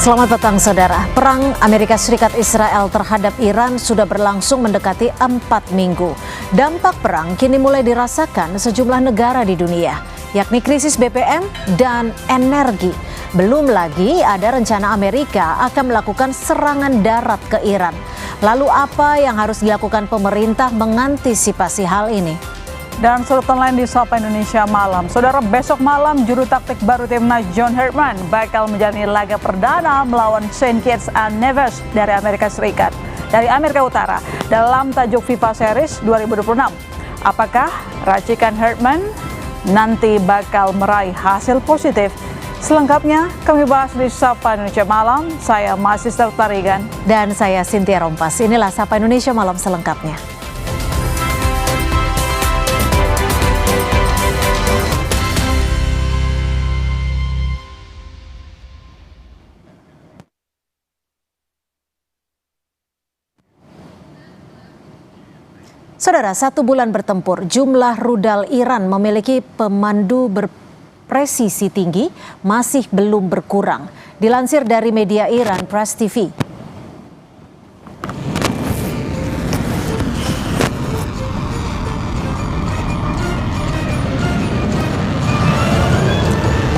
Selamat petang saudara. Perang Amerika Serikat Israel terhadap Iran sudah berlangsung mendekati 4 minggu. Dampak perang kini mulai dirasakan sejumlah negara di dunia, yakni krisis BBM dan energi. Belum lagi ada rencana Amerika akan melakukan serangan darat ke Iran. Lalu apa yang harus dilakukan pemerintah mengantisipasi hal ini? Dan sorotan lain di Sapa Indonesia Malam. Saudara, besok malam juru taktik baru timnas John Herdman bakal menjalani laga perdana melawan Saint Kitts and Nevis dari Amerika Serikat, dari Amerika Utara dalam tajuk FIFA Series 2026. Apakah racikan Herdman nanti bakal meraih hasil positif? Selengkapnya kami bahas di Sapa Indonesia Malam. Saya Mahasiswa Tarigan. Dan saya Cynthia Rompas. Inilah Sapa Indonesia Malam selengkapnya. Saudara, 1 bulan bertempur, jumlah rudal Iran memiliki pemandu berpresisi tinggi masih belum berkurang. Dilansir dari media Iran Press TV.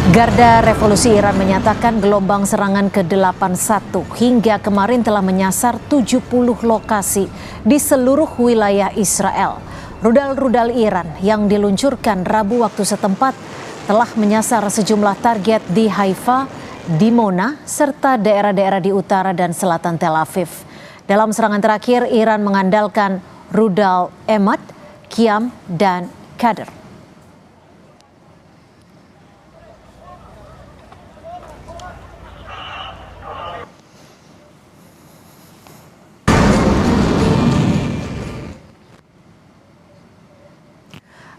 Garda Revolusi Iran menyatakan gelombang serangan ke-81 hingga kemarin telah menyasar 70 lokasi di seluruh wilayah Israel. Rudal-rudal Iran yang diluncurkan Rabu waktu setempat telah menyasar sejumlah target di Haifa, Dimona, serta daerah-daerah di utara dan selatan Tel Aviv. Dalam serangan terakhir, Iran mengandalkan rudal Emad, Qiyam, dan Qadr.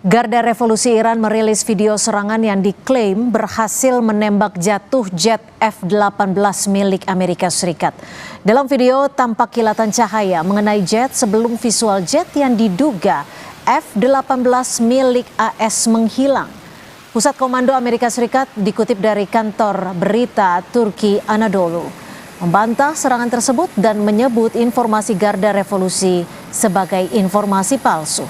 Garda Revolusi Iran merilis video serangan yang diklaim berhasil menembak jatuh jet F-18 milik Amerika Serikat. Dalam video tampak kilatan cahaya mengenai jet sebelum visual jet yang diduga F-18 milik AS menghilang. Pusat Komando Amerika Serikat dikutip dari kantor berita Turki Anadolu membantah serangan tersebut dan menyebut informasi Garda Revolusi sebagai informasi palsu.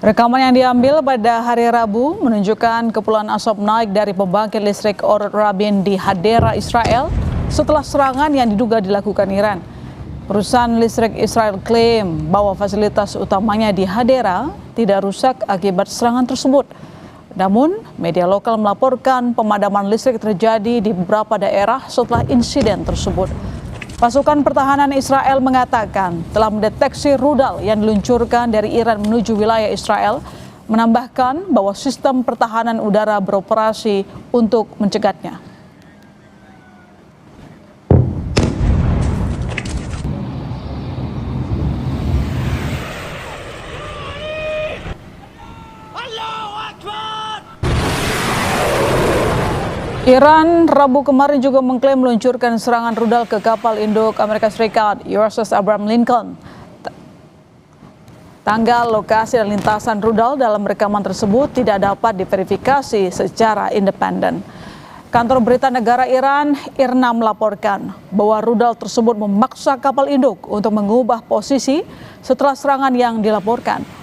Rekaman yang diambil pada hari Rabu menunjukkan kepulan asap naik dari pembangkit listrik Or Rabin di Hadera, Israel setelah serangan yang diduga dilakukan Iran. Perusahaan listrik Israel klaim bahwa fasilitas utamanya di Hadera tidak rusak akibat serangan tersebut. Namun, media lokal melaporkan pemadaman listrik terjadi di beberapa daerah setelah insiden tersebut. Pasukan pertahanan Israel mengatakan telah mendeteksi rudal yang diluncurkan dari Iran menuju wilayah Israel, menambahkan bahwa sistem pertahanan udara beroperasi untuk mencegahnya. Iran Rabu kemarin juga mengklaim meluncurkan serangan rudal ke kapal induk Amerika Serikat USS Abraham Lincoln. Tanggal, lokasi, dan lintasan rudal dalam rekaman tersebut tidak dapat diverifikasi secara independen. Kantor berita negara Iran, IRNA, melaporkan bahwa rudal tersebut memaksa kapal induk untuk mengubah posisi setelah serangan yang dilaporkan.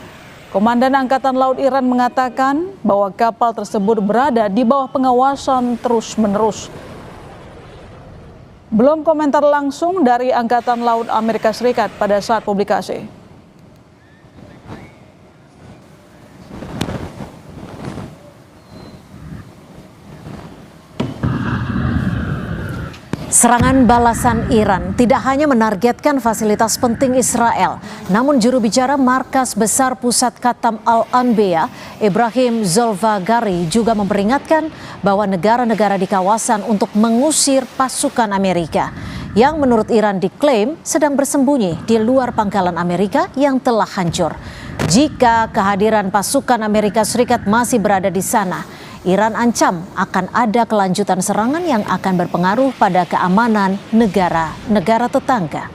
Komandan Angkatan Laut Iran mengatakan bahwa kapal tersebut berada di bawah pengawasan terus-menerus. Belum komentar langsung dari Angkatan Laut Amerika Serikat pada saat publikasi. Serangan balasan Iran tidak hanya menargetkan fasilitas penting Israel, namun juru bicara Markas Besar Pusat Khatam Al-Anbiya, Ibrahim Zolfagari, juga memperingatkan bahwa negara-negara di kawasan untuk mengusir pasukan Amerika, yang menurut Iran diklaim sedang bersembunyi di luar pangkalan Amerika yang telah hancur. Jika kehadiran pasukan Amerika Serikat masih berada di sana, Iran ancam akan ada kelanjutan serangan yang akan berpengaruh pada keamanan negara-negara tetangga.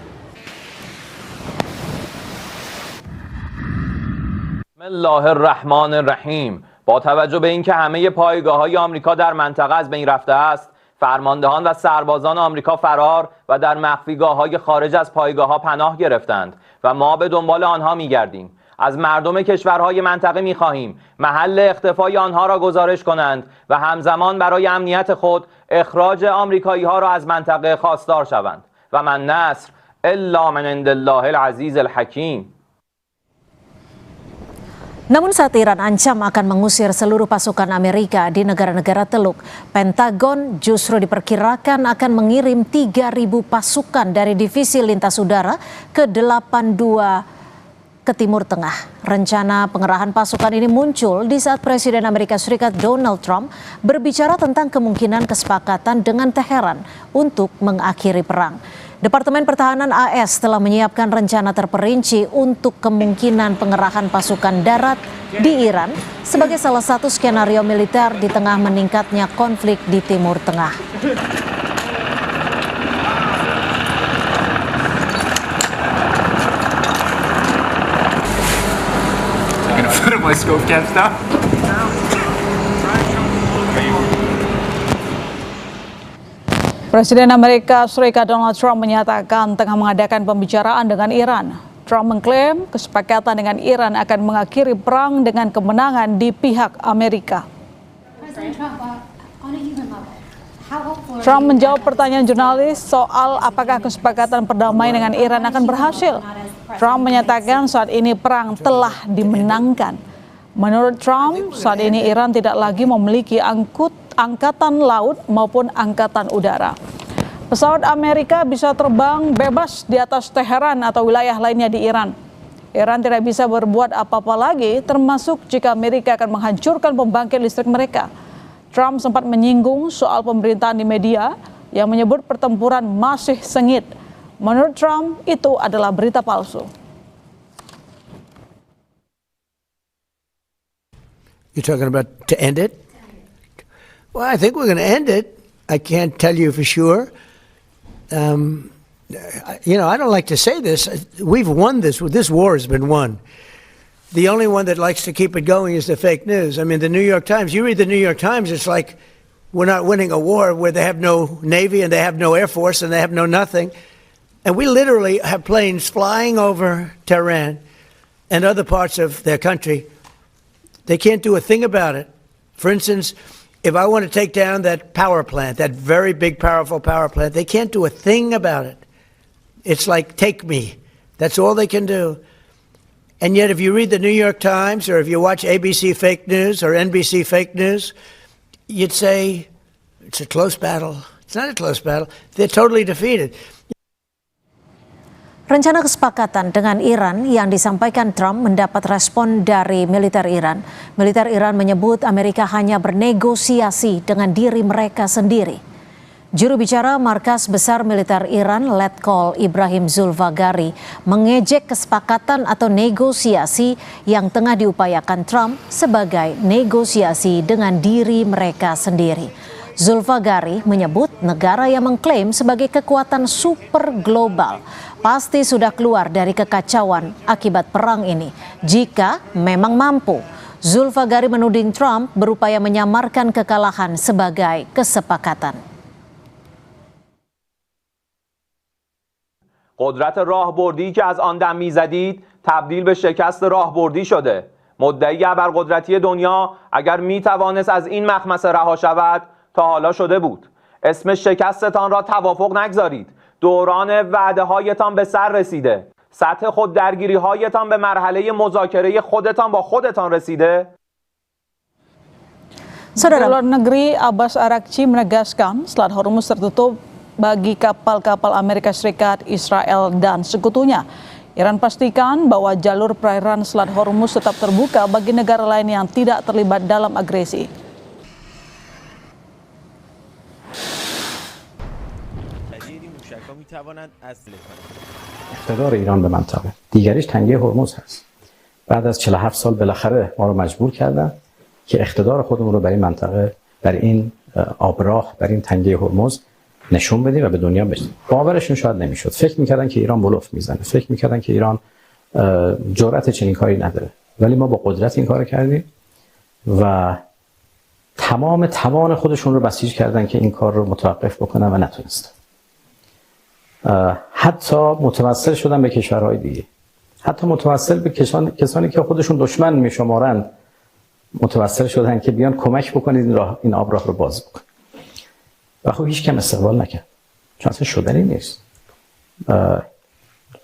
الله الرحمن الرحیم. با توجه به اینکه همه پایگاه‌های آمریکا در منطقه از بین رفته است، فرماندهان و سربازان آمریکا فرار و در مخفیگاه‌های خارج از پایگاه‌ها پناه گرفتند و ما به دنبال آنها می‌گردیم. از مردم کشورهای منطقه می‌خواهیم محل اختفای آنها را گزارش کنند و همزمان برای امنیت خود اخراج آمریکایی‌ها را از منطقه خواستار شوند. و من نصر الا من عند الله العزیز الحکیم. Namun saat Iran ancam akan mengusir seluruh pasukan Amerika di negara-negara Teluk, Pentagon justru diperkirakan akan mengirim 3.000 pasukan dari divisi lintas udara ke 82 ke Timur Tengah. Rencana pengerahan pasukan ini muncul di saat Presiden Amerika Serikat Donald Trump berbicara tentang kemungkinan kesepakatan dengan Teheran untuk mengakhiri perang. Departemen Pertahanan AS telah menyiapkan rencana terperinci untuk kemungkinan pengerahan pasukan darat di Iran sebagai salah satu skenario militer di tengah meningkatnya konflik di Timur Tengah. Presiden Amerika Serikat Donald Trump menyatakan tengah mengadakan pembicaraan dengan Iran. Trump mengklaim kesepakatan dengan Iran akan mengakhiri perang dengan kemenangan di pihak Amerika. Trump menjawab pertanyaan jurnalis soal apakah kesepakatan perdamaian dengan Iran akan berhasil. Trump menyatakan saat ini perang telah dimenangkan. Menurut Trump, saat ini Iran tidak lagi memiliki angkatan laut maupun angkatan udara. Pesawat Amerika bisa terbang bebas di atas Teheran atau wilayah lainnya di Iran. Iran tidak bisa berbuat apa-apa lagi, termasuk jika Amerika akan menghancurkan pembangkit listrik mereka. Trump sempat menyinggung soal pemberitaan di media yang menyebut pertempuran masih sengit. Menurut Trump, itu adalah berita palsu. You're talking about to end it? Well, I think we're going to end it. I can't tell you for sure. I don't like to say this. We've won this. This war has been won. The only one that likes to keep it going is the fake news. I mean, the New York Times, you read the New York Times, it's like we're not winning a war where they have no Navy and they have no Air Force and they have no nothing. And we literally have planes flying over Tehran and other parts of their country. They can't do a thing about it. For instance, if I want to take down that power plant, that very big, powerful power plant, they can't do a thing about it. It's like, take me. That's all they can do. And yet, if you read the New York Times or if you watch ABC fake news or NBC fake news, you'd say, it's a close battle. It's not a close battle. They're totally defeated. Rencana kesepakatan dengan Iran yang disampaikan Trump mendapat respon dari militer Iran. Militer Iran menyebut Amerika hanya bernegosiasi dengan diri mereka sendiri. Juru bicara Markas Besar Militer Iran, Letkol Ibrahim Zulfagari, mengejek kesepakatan atau negosiasi yang tengah diupayakan Trump sebagai negosiasi dengan diri mereka sendiri. Zulfagari menyebut negara yang mengklaim sebagai kekuatan super global pasti sudah keluar dari kekacauan akibat perang ini jika memang mampu. Zulfagari menuding Trump berupaya menyamarkan kekalahan sebagai kesepakatan. قدرت راهبردی که از آن دم میزدید تبدیل به شکست راهبردی شده. مدعی ابرقدرتی دنیا اگر میتوانست از این مخمصه رها شود تا حالا شده بود. اسم شکستتان را توافق نگذارید. دوران وعده هایتان به سر رسیده. سطح خود درگیری هایتان به مرحله مذاکره خودتان با خودتان رسیده. Saudara Luar Negeri Abbas Araghchi menegaskan Selat Hormuz tertutup bagi kapal-kapal Amerika Serikat, Israel, dan sekutunya. Iran pastikan bahwa jalur perairan Selat Hormuz tetap terbuka bagi negara lain yang tidak terlibat dalam agresi. اقتدار ایران به منطقه دیگریش تنگه هرمز هست. بعد از 47 سال بالاخره ما رو مجبور کردن که اقتدار خودمون رو برای منطقه، برای این آبراه، برای این تنگه هرمز نشون بدیم و به دنیا بدیم. باورشون شاید نمیشد. فکر میکردن که ایران بلوف میزنه. فکر میکردن که ایران جرأت چنین کاری نداره. ولی ما با قدرت این کار کردیم و تمام توان خودشون رو بسیج کردن که این کار رو متوقف بکنن و نتونستن. حتی متوسل شدن به کشورهای دیگه، حتی متوسل به کسانی که خودشون دشمن میشمارن متوسل شدن که بیان کمک بکنید این آب رو باز بکن. و خب هیچ کم استقبال نکرد، چون اصلا شدنی نیست.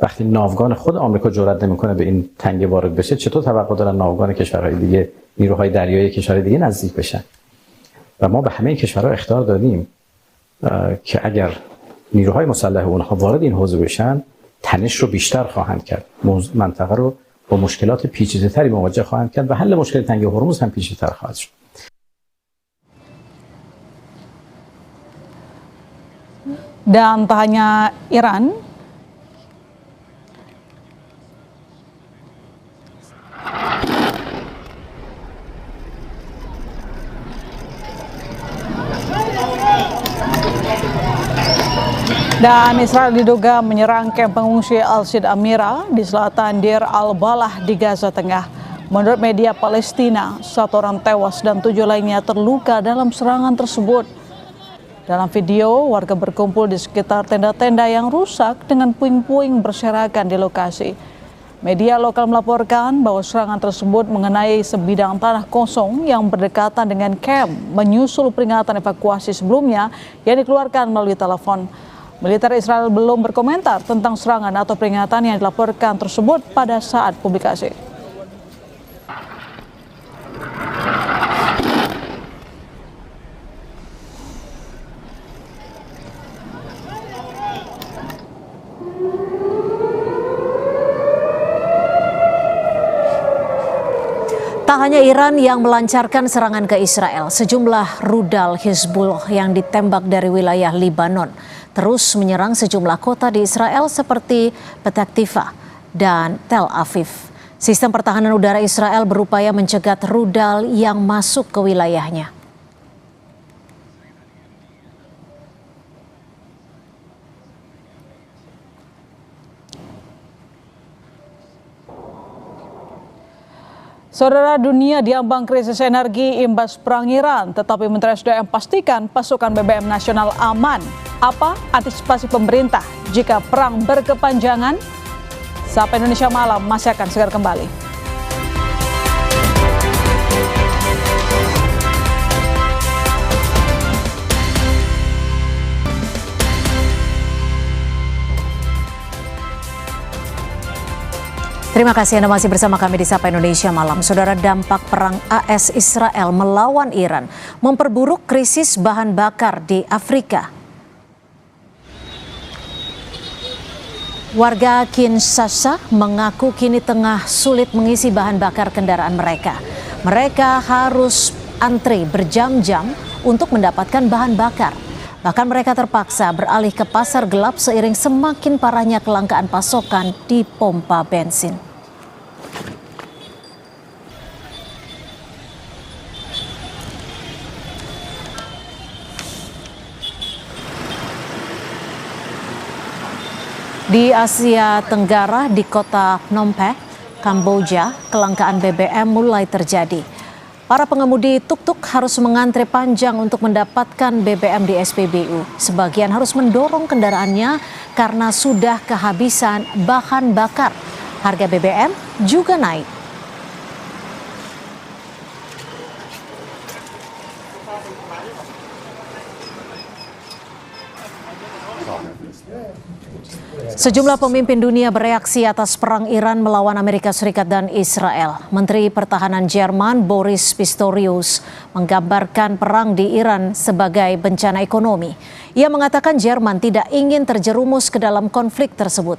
وقتی ناوگان خود آمریکا جرئت نمیکنه به این تنگه وارد بشه، چطور توقع دارن ناوگان کشورهای دیگه، نیروهای دریایی کشورهای دیگه نزدیک بشن؟ و ما به همه کشورها اخطار دادیم که اگر نیروهای مسلح اونها وارد این حوزه بشن، تنش رو بیشتر خواهند کرد، منطقه رو با مشکلات پیچیده‌تری مواجه خواهند کرد و حل مشکل تنگه هرمز هم پیچیده‌تر خواهد شد. Dan tak hanya Iran, dan Israel diduga menyerang kamp pengungsi Al-Sid Amira di selatan Deir al-Balah di Gaza Tengah. Menurut media Palestina, 1 orang tewas dan 7 lainnya terluka dalam serangan tersebut. Dalam video, warga berkumpul di sekitar tenda-tenda yang rusak dengan puing-puing berserakan di lokasi. Media lokal melaporkan bahwa serangan tersebut mengenai sebidang tanah kosong yang berdekatan dengan kamp, menyusul peringatan evakuasi sebelumnya yang dikeluarkan melalui telepon. Militer Israel belum berkomentar tentang serangan atau peringatan yang dilaporkan tersebut pada saat publikasi. Tak hanya Iran yang melancarkan serangan ke Israel, sejumlah rudal Hizbullah yang ditembak dari wilayah Libanon terus menyerang sejumlah kota di Israel seperti Petah Tikva dan Tel Aviv. Sistem pertahanan udara Israel berupaya mencegat rudal yang masuk ke wilayahnya. Saudara, dunia diambang krisis energi imbas perang Iran, tetapi Menteri SDM pastikan pasokan BBM nasional aman. Apa antisipasi pemerintah jika perang berkepanjangan? Sapa Indonesia Malam masih akan segera kembali. Terima kasih Anda masih bersama kami di Sapa Indonesia Malam. Saudara, dampak perang AS Israel melawan Iran memperburuk krisis bahan bakar di Afrika. Warga Kinshasa mengaku kini tengah sulit mengisi bahan bakar kendaraan mereka. Mereka harus antri berjam-jam untuk mendapatkan bahan bakar. Bahkan mereka terpaksa beralih ke pasar gelap seiring semakin parahnya kelangkaan pasokan di pompa bensin. Di Asia Tenggara, di kota Phnom Penh, Kamboja, kelangkaan BBM mulai terjadi. Para pengemudi tuk-tuk harus mengantri panjang untuk mendapatkan BBM di SPBU. Sebagian harus mendorong kendaraannya karena sudah kehabisan bahan bakar. Harga BBM juga naik. Sejumlah pemimpin dunia bereaksi atas perang Iran melawan Amerika Serikat dan Israel. Menteri Pertahanan Jerman Boris Pistorius menggambarkan perang di Iran sebagai bencana ekonomi. Ia mengatakan Jerman tidak ingin terjerumus ke dalam konflik tersebut.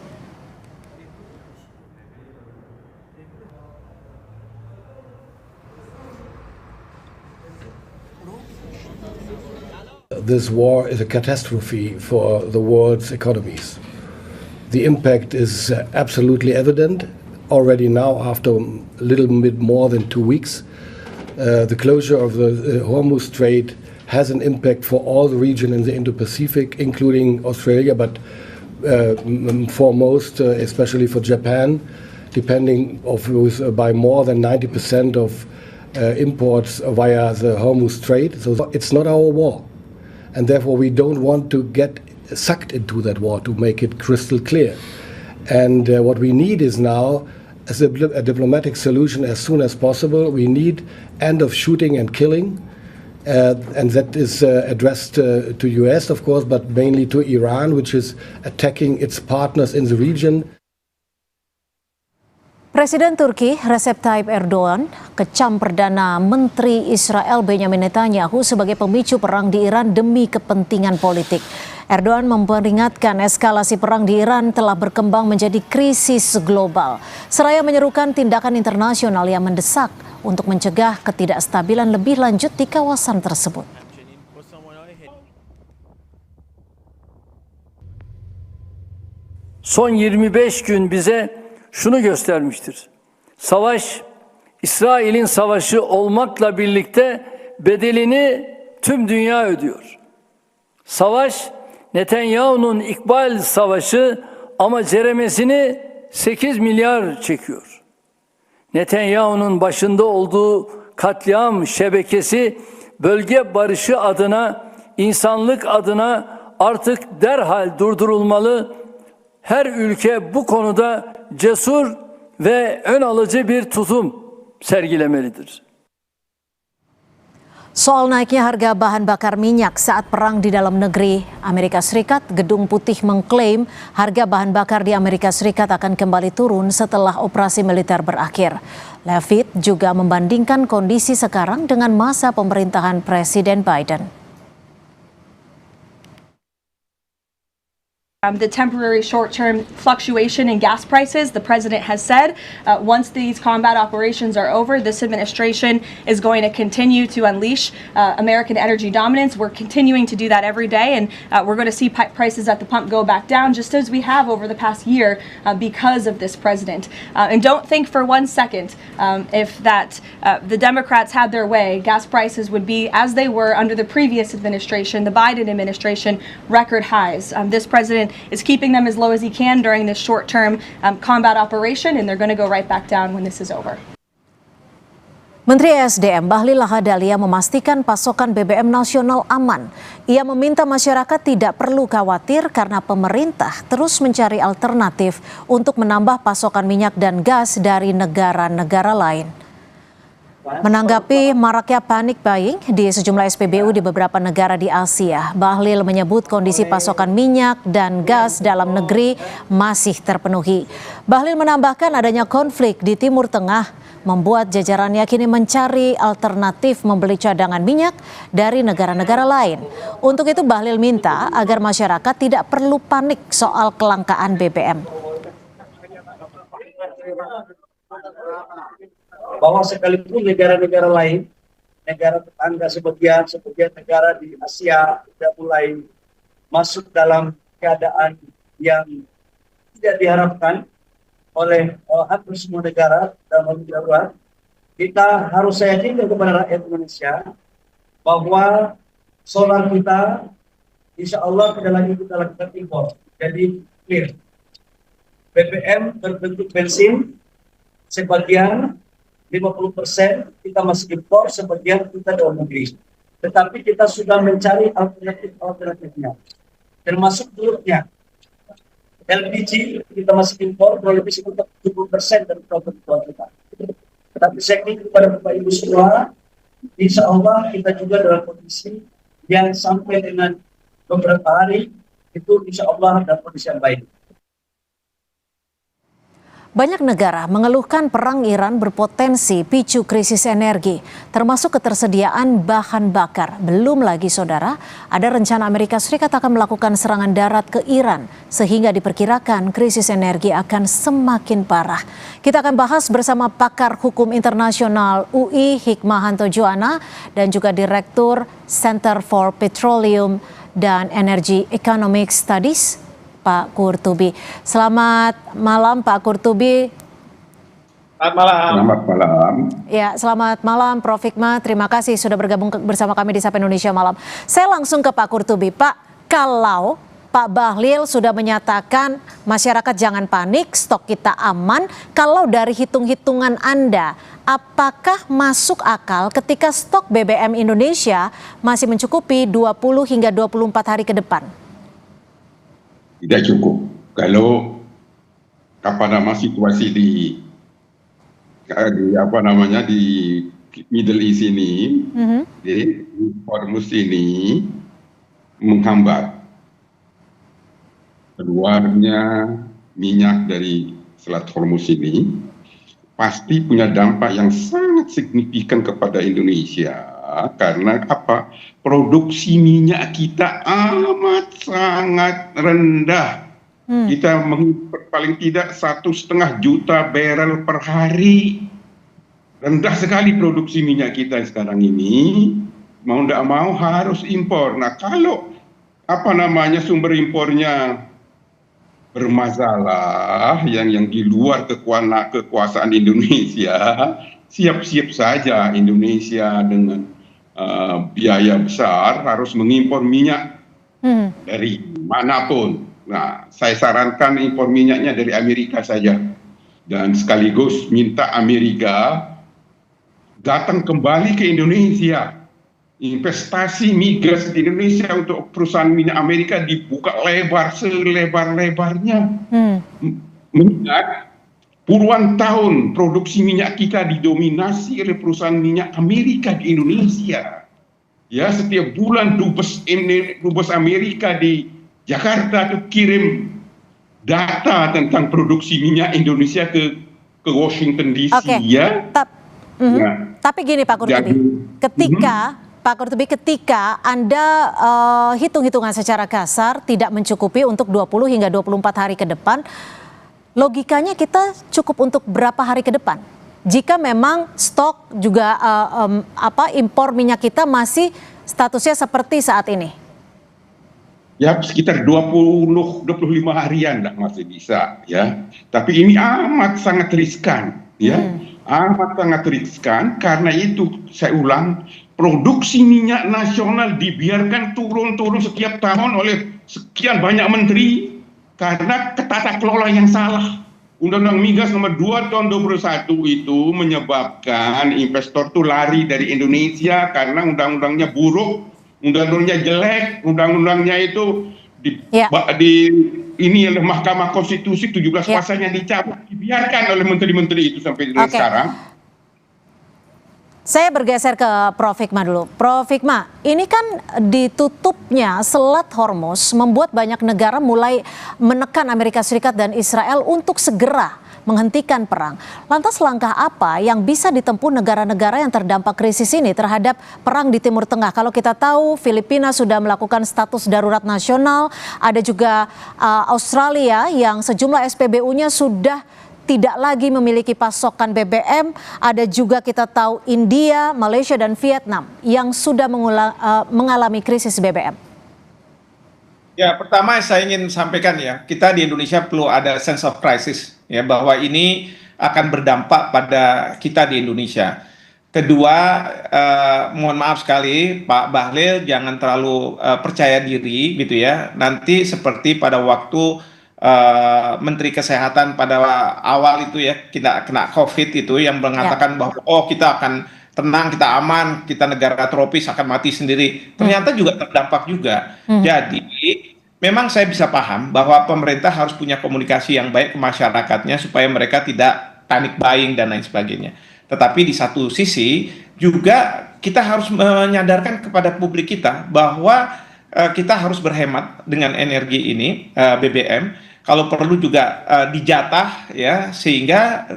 This war is a catastrophe for the world's economies. The impact is absolutely evident already now after a little bit more than 2 weeks. The closure of the Hormuz Strait has an impact for all the region in the Indo-Pacific, including Australia, but foremost, especially for Japan. by more than 90% of imports via the Hormuz Strait. So it's not our war. And therefore we don't want to get sucked into that war, to make it crystal clear. And what we need is now a diplomatic solution as soon as possible. We need end of shooting and killing. And that is addressed to US, of course, but mainly to Iran, which is attacking its partners in the region. Presiden Turki Recep Tayyip Erdogan kecam Perdana Menteri Israel Benjamin Netanyahu sebagai pemicu perang di Iran demi kepentingan politik. Erdogan memperingatkan eskalasi perang di Iran telah berkembang menjadi krisis global. Seraya menyerukan tindakan internasional yang mendesak untuk mencegah ketidakstabilan lebih lanjut di kawasan tersebut. Son 25 gün bize şunu göstermiştir. Savaş, İsrail'in savaşı olmakla birlikte bedelini tüm dünya ödüyor. Savaş, Netanyahu'nun İkbal savaşı ama ceremesini 8 milyar çekiyor. Netanyahu'nun başında olduğu katliam şebekesi bölge barışı adına, insanlık adına artık derhal durdurulmalı. Her ülke bu konuda cesur ve ön alıcı bir tutum sergilemelidir. Soal naiknya harga bahan bakar minyak saat perang di dalam negeri Amerika Serikat, Gedung Putih mengklaim harga bahan bakar di Amerika Serikat akan kembali turun setelah operasi militer berakhir. Leavitt juga membandingkan kondisi sekarang dengan masa pemerintahan Presiden Biden. The temporary short-term fluctuation in gas prices, the president has said, once these combat operations are over, this administration is going to continue to unleash American energy dominance. We're continuing to do that every day, and we're going to see prices at the pump go back down, just as we have over the past year because of this president. And don't think for 1 second if the Democrats had their way, gas prices would be as they were under the previous administration, the Biden administration, record highs. This president is keeping them as low as he can during this short-term combat operation, and they're going to go right back down when this is over. Menteri ESDM Bahlil Lahadalia memastikan pasokan BBM nasional aman. Ia meminta masyarakat tidak perlu khawatir karena pemerintah terus mencari alternatif untuk menambah pasokan minyak dan gas dari negara-negara lain. Menanggapi maraknya panic buying di sejumlah SPBU di beberapa negara di Asia, Bahlil menyebut kondisi pasokan minyak dan gas dalam negeri masih terpenuhi. Bahlil menambahkan adanya konflik di Timur Tengah membuat jajarannya kini mencari alternatif membeli cadangan minyak dari negara-negara lain. Untuk itu Bahlil minta agar masyarakat tidak perlu panik soal kelangkaan BBM. Bahwa sekalipun negara-negara lain, negara tetangga sebagian negara di Asia sudah mulai masuk dalam keadaan yang tidak diharapkan oleh hampir semua negara dalam darurat, kita harus yakin kepada rakyat Indonesia bahwa solar kita insya Allah tidak lagi kita lakukan impor. Jadi clear. BBM berbentuk bensin sebagian 50% kita masih impor, sebagian kita dalam negeri. Tetapi kita sudah mencari alternatifnya, termasuk telurnya. LPG kita masih impor, kurang lebih sekitar 70% dari kebutuhan kita. Tetapi saya ingin kepada Bapak Ibu semua, insya Allah kita juga dalam kondisi yang sampai dengan beberapa hari itu insya Allah dalam kondisi yang baik. Banyak negara mengeluhkan perang Iran berpotensi picu krisis energi, termasuk ketersediaan bahan bakar. Belum lagi saudara, ada rencana Amerika Serikat akan melakukan serangan darat ke Iran, sehingga diperkirakan krisis energi akan semakin parah. Kita akan bahas bersama pakar hukum internasional UI Hikmahanto Juwana dan juga Direktur Center for Petroleum dan Energy Economic Studies, Pak Qurtubi. Selamat malam Pak Qurtubi. Selamat malam. Selamat malam. Ya, selamat malam Prof. Hikmah. Terima kasih sudah bergabung bersama kami di Sapa Indonesia Malam. Saya langsung ke Pak Qurtubi. Pak, kalau Pak Bahlil sudah menyatakan masyarakat jangan panik, stok kita aman. Kalau dari hitung-hitungan Anda, apakah masuk akal ketika stok BBM Indonesia masih mencukupi 20 hingga 24 hari ke depan? Tidak cukup. Kalau situasi di Middle East ini, di Hormuz ini menghambat keluarnya minyak dari Selat Hormuz ini, pasti punya dampak yang sangat signifikan kepada Indonesia. Karena apa? Produksi minyak kita amat sangat rendah. Kita mengimpor paling tidak 1,5 juta barrel per hari. Rendah sekali produksi minyak kita sekarang ini, mau tidak mau harus impor. Nah, kalau sumber impornya bermasalah, yang di luar kekuasaan Indonesia, siap-siap saja Indonesia dengan biaya besar harus mengimpor minyak dari manapun. Nah, saya sarankan impor minyaknya dari Amerika saja, dan sekaligus minta Amerika datang kembali ke Indonesia. Investasi migas di Indonesia untuk perusahaan minyak Amerika dibuka lebar selebar-lebarnya. Mengingat puluhan tahun produksi minyak kita didominasi oleh perusahaan minyak Amerika di Indonesia. Ya, setiap bulan dubes Amerika di Jakarta itu kirim data tentang produksi minyak Indonesia ke Washington DC. Ya. Tapi gini Pak Qurtubi, ketika Anda hitung-hitungan secara kasar tidak mencukupi untuk 20 hingga 24 hari ke depan, logikanya kita cukup untuk berapa hari ke depan? Jika memang stok juga impor minyak kita masih statusnya seperti saat ini? Ya, sekitar 20-25 harian lah masih bisa, ya. Tapi ini amat sangat riskan, ya. Amat sangat riskan, karena itu saya ulang, produksi minyak nasional dibiarkan turun-turun setiap tahun oleh sekian banyak menteri karena tata kelola yang salah. Undang-Undang Migas nomor 2 tahun 2021 itu menyebabkan investor tuh lari dari Indonesia karena undang-undangnya buruk, undang-undangnya jelek, undang-undangnya itu ini oleh Mahkamah Konstitusi 17 pasalnya dicabut, dibiarkan oleh menteri-menteri itu sampai sekarang. Saya bergeser ke Prof. Hikmah dulu. Prof. Hikmah, ini kan ditutupnya Selat Hormuz membuat banyak negara mulai menekan Amerika Serikat dan Israel untuk segera menghentikan perang. Lantas langkah apa yang bisa ditempuh negara-negara yang terdampak krisis ini terhadap perang di Timur Tengah? Kalau kita tahu Filipina sudah melakukan status darurat nasional, ada juga Australia yang sejumlah SPBU-nya sudah tidak lagi memiliki pasokan BBM, ada juga kita tahu India, Malaysia dan Vietnam yang sudah mengalami krisis BBM. Ya, pertama saya ingin sampaikan ya, kita di Indonesia perlu ada sense of crisis ya, bahwa ini akan berdampak pada kita di Indonesia. Kedua, mohon maaf sekali Pak Bahlil, jangan terlalu percaya diri gitu ya. Nanti seperti pada waktu Menteri Kesehatan pada awal itu ya, kita kena COVID itu yang mengatakan bahwa kita akan tenang, kita aman, kita negara tropis akan mati sendiri. Ternyata juga terdampak juga. Jadi memang saya bisa paham bahwa pemerintah harus punya komunikasi yang baik ke masyarakatnya supaya mereka tidak panic buying dan lain sebagainya. Tetapi di satu sisi juga kita harus menyadarkan kepada publik kita bahwa kita harus berhemat dengan energi ini, BBM. Kalau perlu juga dijatah ya, sehingga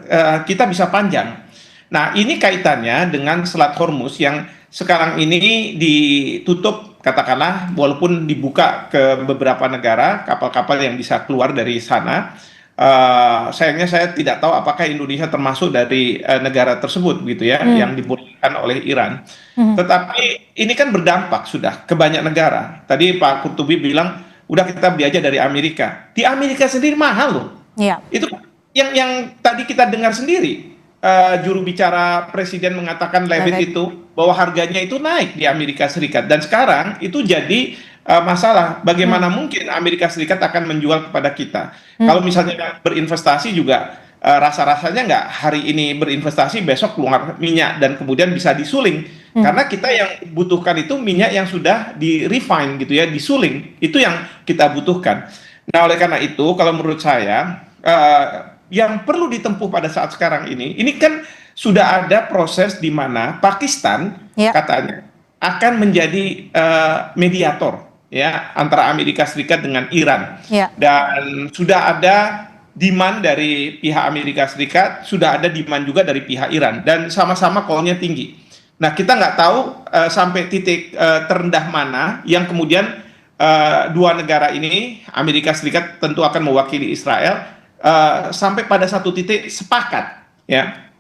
kita bisa panjang. Nah, ini kaitannya dengan Selat Hormuz yang sekarang ini ditutup, katakanlah, walaupun dibuka ke beberapa negara, kapal-kapal yang bisa keluar dari sana. Sayangnya saya tidak tahu apakah Indonesia termasuk dari negara tersebut gitu ya, yang dibolehkan oleh Iran. Tetapi ini kan berdampak sudah ke banyak negara. Tadi Pak Qurtubi bilang udah kita beli aja dari Amerika. Di Amerika sendiri mahal loh. Itu yang tadi kita dengar sendiri. Juru bicara Presiden mengatakan Levitt itu bahwa harganya itu naik di Amerika Serikat, dan sekarang itu jadi masalah. Bagaimana mungkin Amerika Serikat akan menjual kepada kita? Kalau misalnya berinvestasi juga rasa-rasanya nggak hari ini berinvestasi besok keluar minyak dan kemudian bisa disuling. Karena kita yang butuhkan itu minyak yang sudah di refine gitu ya, disuling. Itu yang kita butuhkan. Nah, oleh karena itu kalau menurut saya yang perlu ditempuh pada saat sekarang ini kan sudah ada proses di mana Pakistan katanya akan menjadi mediator ya antara Amerika Serikat dengan Iran. Dan sudah ada demand dari pihak Amerika Serikat, sudah ada demand juga dari pihak Iran, dan sama-sama call-nya tinggi. Nah, kita nggak tahu sampai titik terendah mana yang kemudian dua negara ini, Amerika Serikat tentu akan mewakili Israel, sampai pada satu titik sepakat. Ya.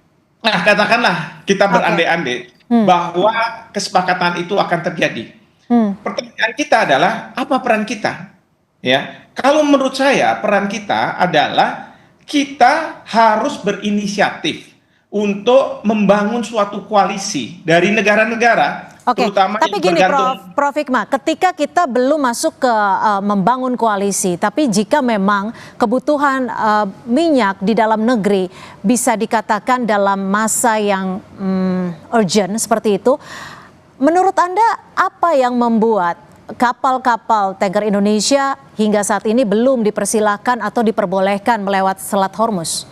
Nah, katakanlah kita berandai-andai bahwa kesepakatan itu akan terjadi. Pertanyaan kita adalah, apa peran kita? Ya, kalau menurut saya peran kita adalah kita harus berinisiatif untuk membangun suatu koalisi dari negara-negara, terutama tapi gini Prof Hikmah, ketika kita belum masuk ke membangun koalisi, tapi jika memang kebutuhan minyak di dalam negeri bisa dikatakan dalam masa yang urgent seperti itu, menurut Anda apa yang membuat kapal-kapal tanker Indonesia hingga saat ini belum dipersilahkan atau diperbolehkan melewati Selat Hormuz?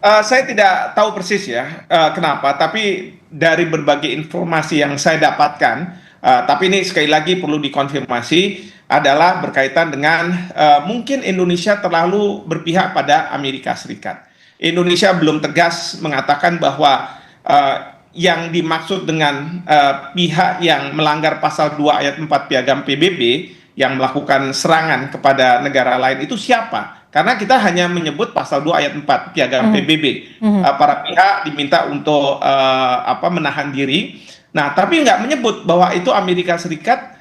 Saya tidak tahu persis ya kenapa, tapi dari berbagai informasi yang saya dapatkan, tapi ini sekali lagi perlu dikonfirmasi, adalah berkaitan dengan mungkin Indonesia terlalu berpihak pada Amerika Serikat. Indonesia belum tegas mengatakan bahwa yang dimaksud dengan pihak yang melanggar pasal 2 ayat 4 Piagam PBB yang melakukan serangan kepada negara lain itu siapa? Karena kita hanya menyebut pasal 2 ayat 4 Piagam PBB. Para pihak diminta untuk menahan diri. Nah, tapi nggak menyebut bahwa itu Amerika Serikat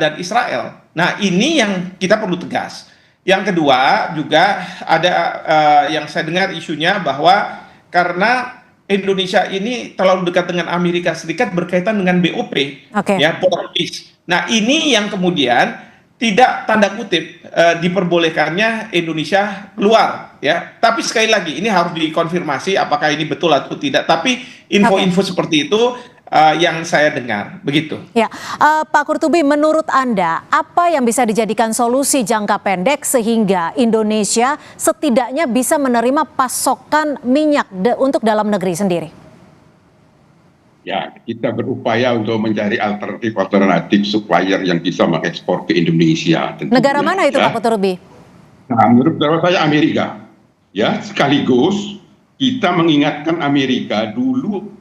dan Israel. Nah, ini yang kita perlu tegas. Yang kedua juga ada yang saya dengar isunya bahwa karena Indonesia ini terlalu dekat dengan Amerika Serikat berkaitan dengan BOP, ya, Port of Peace. Nah, ini yang kemudian tidak tanda kutip diperbolehkannya Indonesia keluar, ya. Tapi sekali lagi ini harus dikonfirmasi apakah ini betul atau tidak. Tapi info-info seperti itu yang saya dengar, begitu. Ya, Pak Qurtubi, menurut Anda apa yang bisa dijadikan solusi jangka pendek sehingga Indonesia setidaknya bisa menerima pasokan minyak untuk dalam negeri sendiri? Ya, kita berupaya untuk mencari alternatif supplier yang bisa mengekspor ke Indonesia. Tentunya, negara mana itu, Pak Qurtubi? Nah, menurut saya Amerika. Ya, sekaligus kita mengingatkan Amerika dulu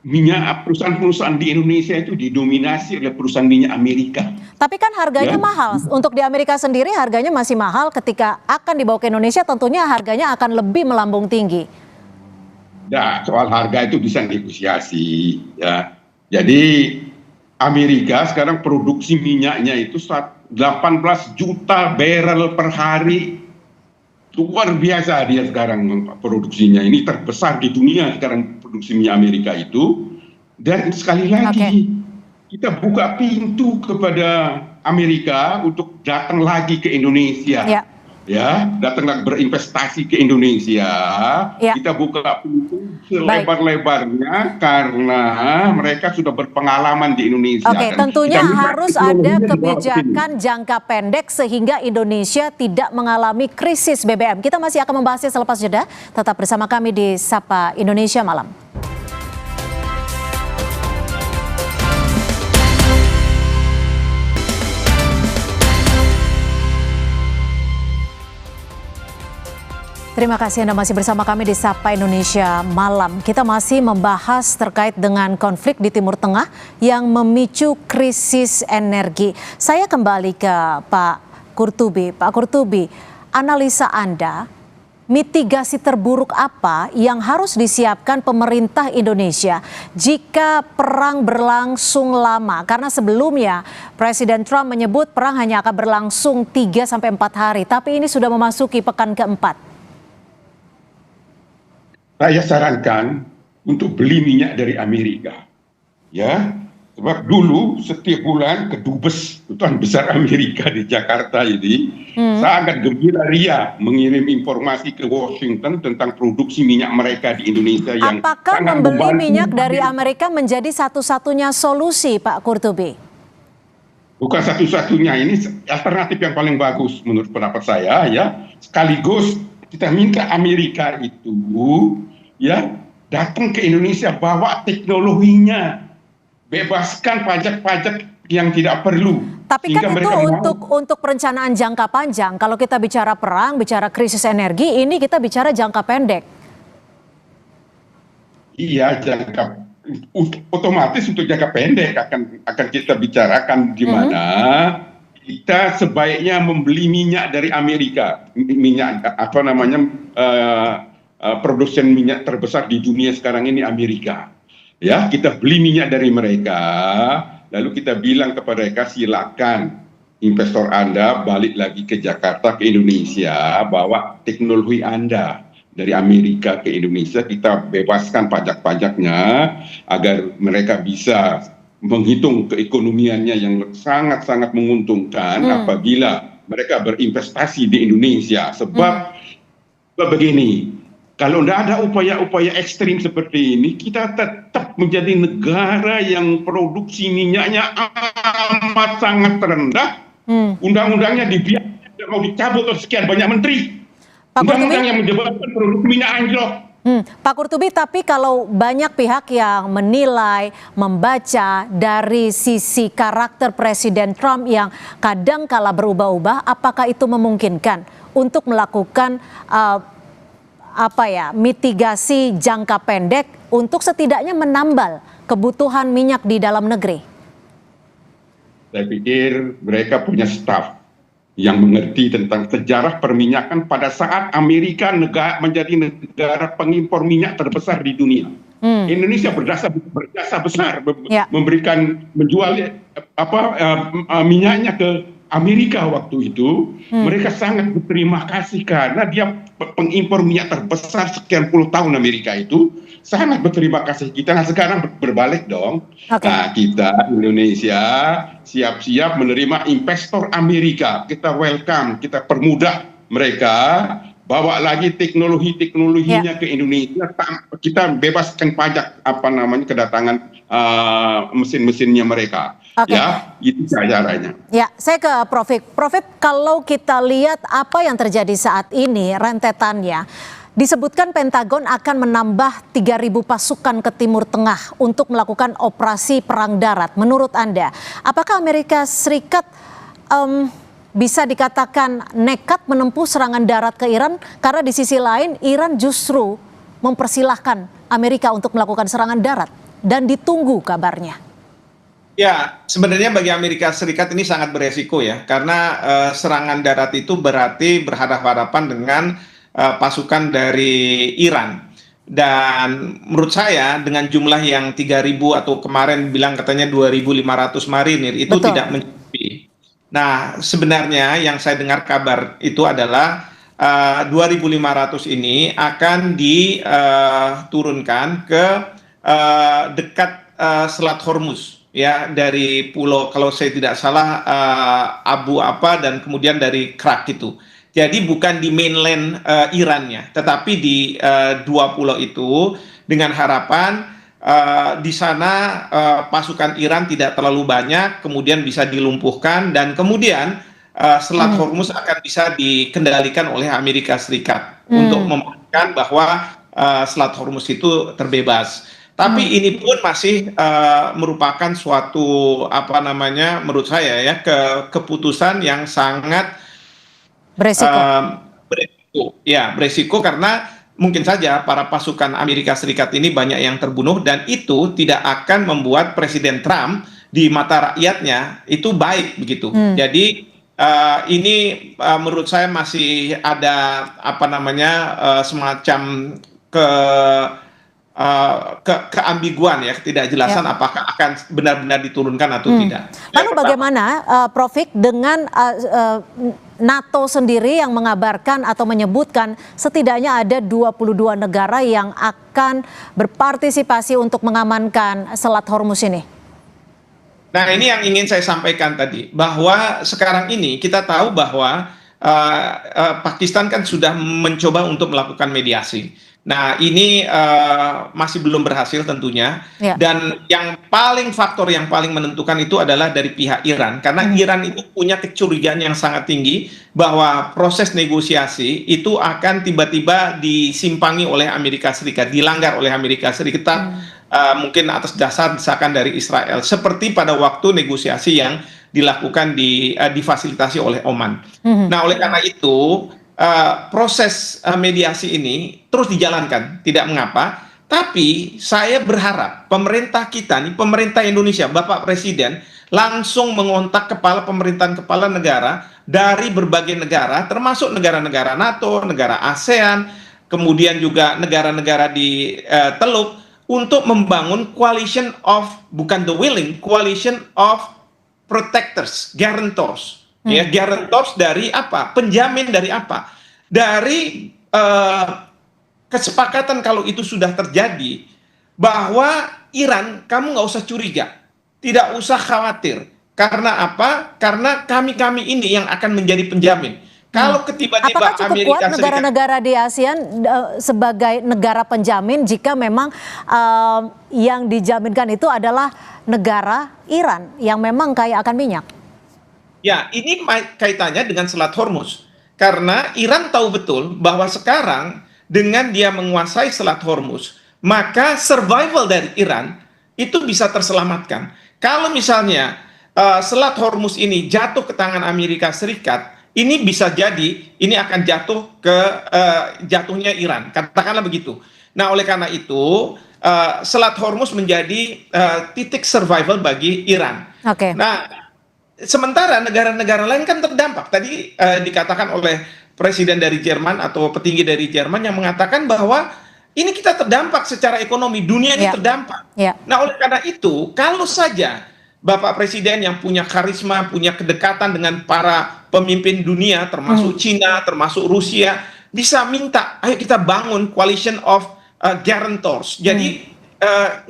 minyak perusahaan-perusahaan di Indonesia itu didominasi oleh perusahaan minyak Amerika. Tapi kan harganya mahal. Untuk di Amerika sendiri harganya masih mahal, ketika akan dibawa ke Indonesia tentunya harganya akan lebih melambung tinggi. Nah, soal harga itu bisa negosiasi, ya. Jadi Amerika sekarang produksi minyaknya itu 18 juta barrel per hari. Luar biasa dia sekarang produksinya. Ini terbesar di dunia sekarang produksi minyak Amerika itu. Dan sekali lagi kita buka pintu kepada Amerika untuk datang lagi ke Indonesia. Ya, datang berinvestasi ke Indonesia. Kita buka pintu selebar-lebarnya karena mereka sudah berpengalaman di Indonesia. Tentunya harus ada kebijakan jangka pendek sehingga Indonesia tidak mengalami krisis BBM. Kita masih akan membahasnya selepas jeda. Tetap bersama kami di Sapa Indonesia Malam. Terima kasih Anda masih bersama kami di Sapa Indonesia Malam. Kita masih membahas terkait dengan konflik di Timur Tengah yang memicu krisis energi. Saya kembali ke Pak Qurtubi. Pak Qurtubi, analisa Anda, mitigasi terburuk apa yang harus disiapkan pemerintah Indonesia jika perang berlangsung lama? Karena sebelumnya Presiden Trump menyebut perang hanya akan berlangsung 3-4 hari, tapi ini sudah memasuki pekan keempat. Saya sarankan untuk beli minyak dari Amerika, ya. Sebab dulu setiap bulan kedubes Kedutaan Besar Amerika di Jakarta ini sangat gembira ria mengirim informasi ke Washington tentang produksi minyak mereka di Indonesia yang apakah sangat membeli membantu minyak dari Amerika menjadi satu-satunya solusi, Pak Qurtubi? Bukan satu-satunya, ini alternatif yang paling bagus menurut pendapat saya ya. Sekaligus kita minta Amerika itu ya datang ke Indonesia, bawa teknologinya, bebaskan pajak-pajak yang tidak perlu. Tapi kan itu untuk perencanaan jangka panjang. Kalau kita bicara perang, bicara krisis energi, ini kita bicara jangka pendek. Iya, otomatis untuk jangka pendek akan kita bicarakan di mana kita sebaiknya membeli minyak dari Amerika. Minyak produsen minyak terbesar di dunia sekarang ini Amerika. Ya, kita beli minyak dari mereka, lalu kita bilang kepada mereka, silakan investor Anda balik lagi ke Jakarta, ke Indonesia, bawa teknologi Anda dari Amerika ke Indonesia, kita bebaskan pajak-pajaknya agar mereka bisa menghitung keekonomiannya yang sangat-sangat menguntungkan apabila mereka berinvestasi di Indonesia. Sebab begini, kalau tidak ada upaya-upaya ekstrim seperti ini, kita tetap menjadi negara yang produksi minyaknya amat sangat rendah. Undang-undangnya dibiarkan, mau dicabut oleh sekian banyak menteri. Undang-undang yang menyebabkan produksi minyak anjlok. Pak Qurtubi, tapi kalau banyak pihak yang menilai, membaca dari sisi karakter Presiden Trump yang kadang kala berubah-ubah, apakah itu memungkinkan untuk melakukan mitigasi jangka pendek untuk setidaknya menambal kebutuhan minyak di dalam negeri? Saya pikir mereka punya staf yang mengerti tentang sejarah perminyakan pada saat Amerika menjadi negara pengimpor minyak terbesar di dunia. Indonesia berjasa besar menjual minyaknya ke Amerika waktu itu. Mereka sangat berterima kasih karena dia pengimpor minyak terbesar sekian puluh tahun. Amerika itu sangat berterima kasih kita. Nah, sekarang berbalik dong. Nah, kita Indonesia siap-siap menerima investor Amerika. Kita welcome, kita permudah mereka, bawa lagi teknologinya ke Indonesia. Kita bebaskan pajak kedatangan mesin-mesinnya mereka. Ya, itu caranya. Ya, saya ke Prof. Prof, kalau kita lihat apa yang terjadi saat ini, rentetannya, disebutkan Pentagon akan menambah 3.000 pasukan ke Timur Tengah untuk melakukan operasi perang darat. Menurut Anda, apakah Amerika Serikat bisa dikatakan nekat menempuh serangan darat ke Iran? Karena di sisi lain, Iran justru mempersilahkan Amerika untuk melakukan serangan darat dan ditunggu kabarnya. Ya, sebenarnya bagi Amerika Serikat ini sangat beresiko ya, karena serangan darat itu berarti berhadapan-hadapan dengan pasukan dari Iran. Dan menurut saya dengan jumlah yang 3.000 atau kemarin bilang katanya 2.500 marinir itu tidak mencukupi. Nah, sebenarnya yang saya dengar kabar itu adalah 2.500 ini akan diturunkan ke dekat Selat Hormuz. Ya, dari pulau, kalau saya tidak salah, Abu apa dan kemudian dari Krak itu. Jadi bukan di mainland Irannya, tetapi di dua pulau itu, dengan harapan di sana pasukan Iran tidak terlalu banyak, kemudian bisa dilumpuhkan, dan kemudian Selat Hormuz akan bisa dikendalikan oleh Amerika Serikat untuk memastikan bahwa Selat Hormuz itu terbebas. Tapi ini pun masih merupakan suatu menurut saya ya keputusan yang sangat beresiko. Beresiko karena mungkin saja para pasukan Amerika Serikat ini banyak yang terbunuh, dan itu tidak akan membuat Presiden Trump di mata rakyatnya itu baik begitu. Jadi ini menurut saya masih ada semacam keambiguan ya, ketidakjelasan apakah akan benar-benar diturunkan atau tidak. Lalu bagaimana Prof dengan NATO sendiri yang mengabarkan atau menyebutkan setidaknya ada 22 negara yang akan berpartisipasi untuk mengamankan Selat Hormuz ini? Nah, ini yang ingin saya sampaikan tadi, bahwa sekarang ini kita tahu bahwa Pakistan kan sudah mencoba untuk melakukan mediasi. Nah, ini masih belum berhasil tentunya. Ya. Dan faktor yang paling menentukan itu adalah dari pihak Iran. Karena Iran itu punya kecurigaan yang sangat tinggi bahwa proses negosiasi itu akan tiba-tiba disimpangi oleh Amerika Serikat, dilanggar oleh Amerika Serikat, mungkin atas dasar desakan dari Israel. Seperti pada waktu negosiasi yang dilakukan difasilitasi oleh Oman. Nah, oleh karena itu proses mediasi ini terus dijalankan, tidak mengapa. Tapi saya berharap pemerintah kita nih, pemerintah Indonesia, Bapak Presiden langsung mengontak kepala pemerintahan, kepala negara dari berbagai negara, termasuk negara-negara NATO, negara ASEAN, kemudian juga negara-negara di Teluk, untuk membangun coalition of, bukan the willing, coalition of protectors, guarantors. Ya, guarantors dari apa? Penjamin dari apa? Dari kesepakatan kalau itu sudah terjadi, bahwa Iran, kamu nggak usah curiga, tidak usah khawatir. Karena apa? Karena kami ini yang akan menjadi penjamin. Kalau tiba-tiba apakah cukup Amerika kuat negara-negara di ASEAN sebagai negara penjamin jika memang yang dijaminkan itu adalah negara Iran yang memang kaya akan minyak? Ya, ini kaitannya dengan Selat Hormuz. Karena Iran tahu betul bahwa sekarang dengan dia menguasai Selat Hormuz, maka survival dari Iran itu bisa terselamatkan. Kalau misalnya Selat Hormuz ini jatuh ke tangan Amerika Serikat, ini bisa jadi ini akan jatuh ke jatuhnya Iran, katakanlah begitu. Nah, oleh karena itu Selat Hormuz menjadi titik survival bagi Iran. Oke. Nah, sementara negara-negara lain kan terdampak. Tadi dikatakan oleh presiden dari Jerman atau petinggi dari Jerman yang mengatakan bahwa ini kita terdampak secara ekonomi, dunia ini terdampak. Nah, oleh karena itu, kalau saja Bapak Presiden yang punya karisma, punya kedekatan dengan para pemimpin dunia, termasuk Cina, termasuk Rusia, bisa minta, ayo kita bangun coalition of guarantors. Jadi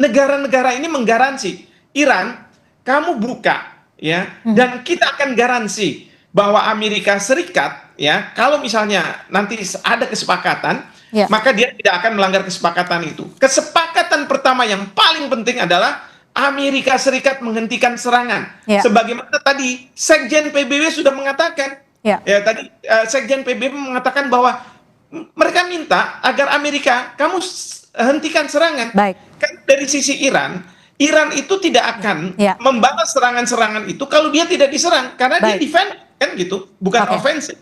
negara-negara ini menggaransi, Iran, kamu buka, ya, dan kita akan garansi bahwa Amerika Serikat, ya, kalau misalnya nanti ada kesepakatan, maka dia tidak akan melanggar kesepakatan itu. Kesepakatan pertama yang paling penting adalah Amerika Serikat menghentikan serangan. Sebagaimana tadi Sekjen PBB sudah mengatakan, tadi Sekjen PBB mengatakan bahwa mereka minta agar Amerika kamu hentikan serangan. Kan dari sisi Iran itu tidak akan membalas serangan-serangan itu kalau dia tidak diserang, karena dia defend, kan gitu, bukan ofensif.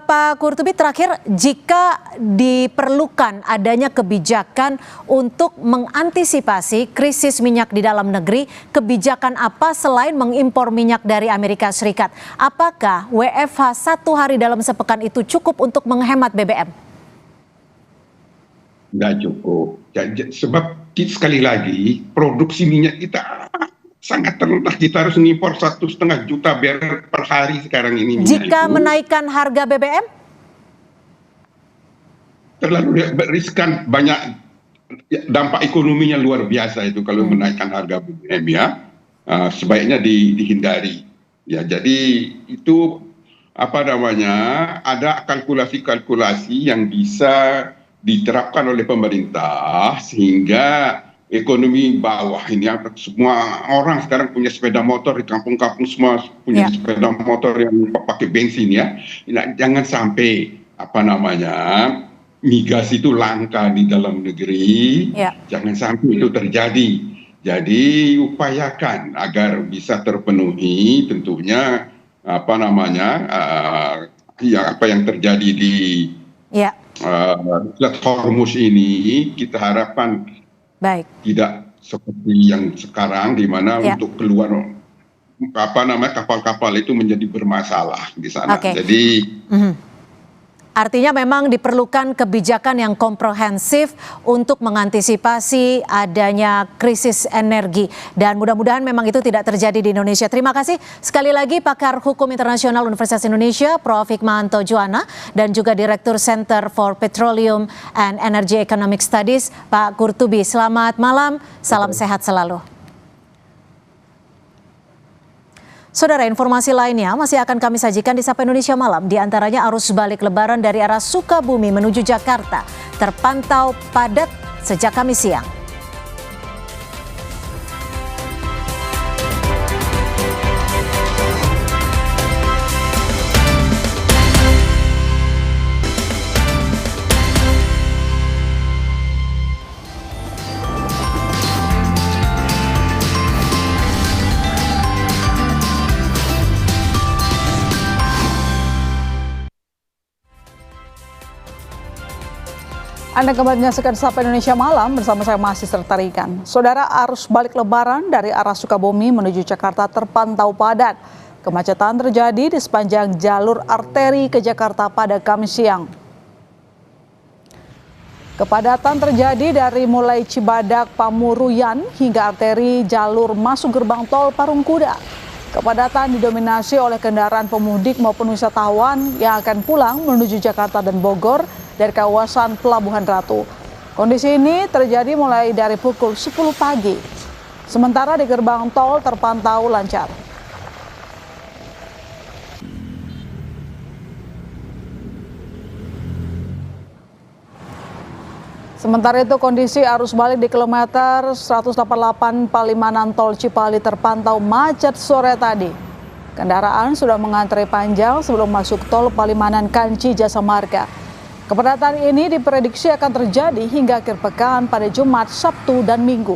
Pak Qurtubi, terakhir, jika diperlukan adanya kebijakan untuk mengantisipasi krisis minyak di dalam negeri, kebijakan apa selain mengimpor minyak dari Amerika Serikat? Apakah WFH 1 hari dalam sepekan itu cukup untuk menghemat BBM? Nggak cukup. Sebab sekali lagi, produksi minyak kita sangat rendah, kita harus ngimpor 1,5 juta barrel per hari sekarang ini. Jika menaikkan harga BBM? Terlalu riskan, banyak dampak ekonominya luar biasa itu kalau menaikkan harga BBM, ya. Sebaiknya dihindari. Ya, jadi itu apa namanya? Ada kalkulasi-kalkulasi yang bisa diterapkan oleh pemerintah sehingga ekonomi bawah ini, semua orang sekarang punya sepeda motor, di kampung-kampung semua punya sepeda motor yang pakai bensin, ya. Nah, jangan sampai apa namanya migas itu langka di dalam negeri, jangan sampai itu terjadi. Jadi upayakan agar bisa terpenuhi tentunya apa namanya apa yang terjadi di Selat Hormuz ini, kita harapkan tidak seperti yang sekarang, di mana untuk keluar apa namanya kapal-kapal itu menjadi bermasalah di sana. Jadi artinya memang diperlukan kebijakan yang komprehensif untuk mengantisipasi adanya krisis energi, dan mudah-mudahan memang itu tidak terjadi di Indonesia. Terima kasih sekali lagi pakar hukum internasional Universitas Indonesia Prof. Hikmahanto Juwana dan juga Direktur Center for Petroleum and Energy Economic Studies Pak Qurtubi. Selamat malam, salam sehat selalu. Saudara, informasi lainnya masih akan kami sajikan di Sapa Indonesia Malam. Di antaranya arus balik lebaran dari arah Sukabumi menuju Jakarta terpantau padat sejak Kamis siang. Anda kembali menyaksikan Sapa Indonesia Malam bersama saya Masih Tarikan. Saudara, arus balik lebaran dari arah Sukabumi menuju Jakarta terpantau padat. Kemacetan terjadi di sepanjang jalur arteri ke Jakarta pada Kamis siang. Kepadatan terjadi dari mulai Cibadak, Pamuruyan hingga arteri jalur masuk gerbang tol Parungkuda. Kepadatan didominasi oleh kendaraan pemudik maupun wisatawan yang akan pulang menuju Jakarta dan Bogor dari kawasan Pelabuhan Ratu. Kondisi ini terjadi mulai dari pukul 10 pagi. Sementara di gerbang tol terpantau lancar. Sementara itu kondisi arus balik di kilometer 188 Palimanan Tol Cipali terpantau macet sore tadi. Kendaraan sudah mengantri panjang sebelum masuk tol Palimanan Kanci Jasa Marga. Kepadatan ini diprediksi akan terjadi hingga akhir pekan pada Jumat, Sabtu, dan Minggu.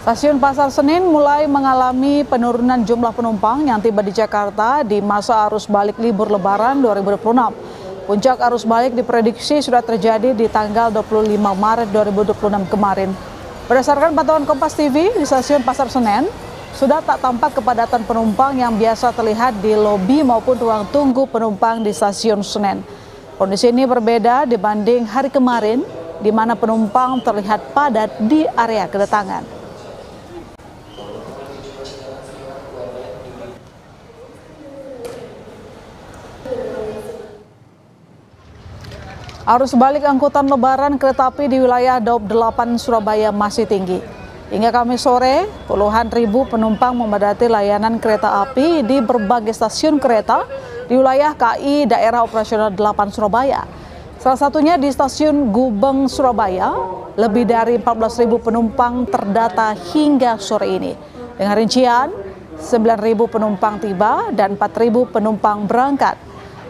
Stasiun Pasar Senen mulai mengalami penurunan jumlah penumpang yang tiba di Jakarta di masa arus balik libur Lebaran 2026. Puncak arus balik diprediksi sudah terjadi di tanggal 25 Maret 2026 kemarin. Berdasarkan pantauan Kompas TV di stasiun Pasar Senen, sudah tak tampak kepadatan penumpang yang biasa terlihat di lobi maupun ruang tunggu penumpang di stasiun Senen. Kondisi ini berbeda dibanding hari kemarin, di mana penumpang terlihat padat di area kedatangan. Arus balik angkutan lebaran kereta api di wilayah Daup 8 Surabaya masih tinggi. Hingga Kamis sore, puluhan ribu penumpang memadati layanan kereta api di berbagai stasiun kereta di wilayah KAI Daerah Operasional 8 Surabaya. Salah satunya di stasiun Gubeng Surabaya, lebih dari 14.000 penumpang terdata hingga sore ini. Dengan rincian, 9.000 penumpang tiba dan 4.000 penumpang berangkat.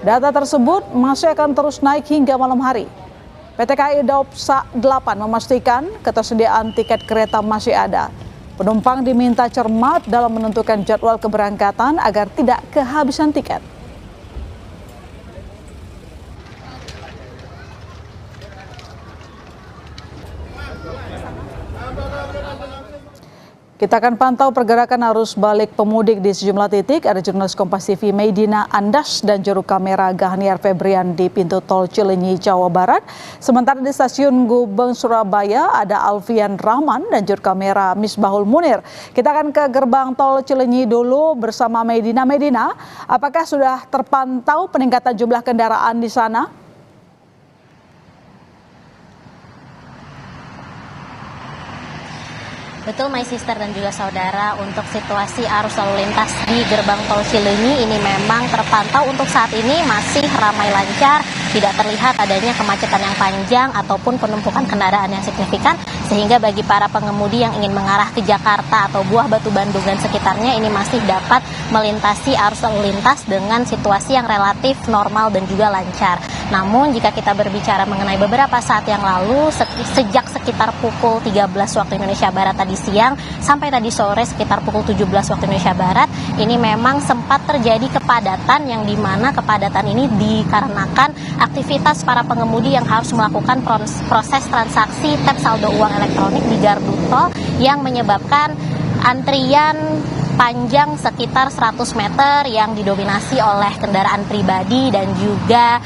Data tersebut masih akan terus naik hingga malam hari. PT KAI Daup 8 memastikan ketersediaan tiket kereta masih ada. Penumpang diminta cermat dalam menentukan jadwal keberangkatan agar tidak kehabisan tiket. Kita akan pantau pergerakan arus balik pemudik di sejumlah titik. Ada jurnalis Kompas TV Medina Andas dan juru kamera Gahniar Febrian di pintu tol Cileunyi, Jawa Barat. Sementara di stasiun Gubeng Surabaya ada Alfian Rahman dan juru kamera Misbahul Munir. Kita akan ke gerbang tol Cileunyi dulu bersama Medina. Medina, apakah sudah terpantau peningkatan jumlah kendaraan di sana? Betul, my sister dan juga saudara, untuk situasi arus lalu lintas di gerbang tol Cileunyi ini memang terpantau untuk saat ini masih ramai lancar, tidak terlihat adanya kemacetan yang panjang ataupun penumpukan kendaraan yang signifikan, sehingga bagi para pengemudi yang ingin mengarah ke Jakarta atau Buah Batu Bandung dan sekitarnya ini masih dapat melintasi arus lalu lintas dengan situasi yang relatif normal dan juga lancar. Namun jika kita berbicara mengenai beberapa saat yang lalu, sejak sekitar pukul 13 waktu Indonesia Barat tadi siang sampai tadi sore sekitar pukul 17 waktu Indonesia Barat, ini memang sempat terjadi kepadatan yang dimana kepadatan ini dikarenakan aktivitas para pengemudi yang harus melakukan proses transaksi tap saldo uang elektronik di gardu tol yang menyebabkan antrian panjang sekitar 100 meter yang didominasi oleh kendaraan pribadi dan juga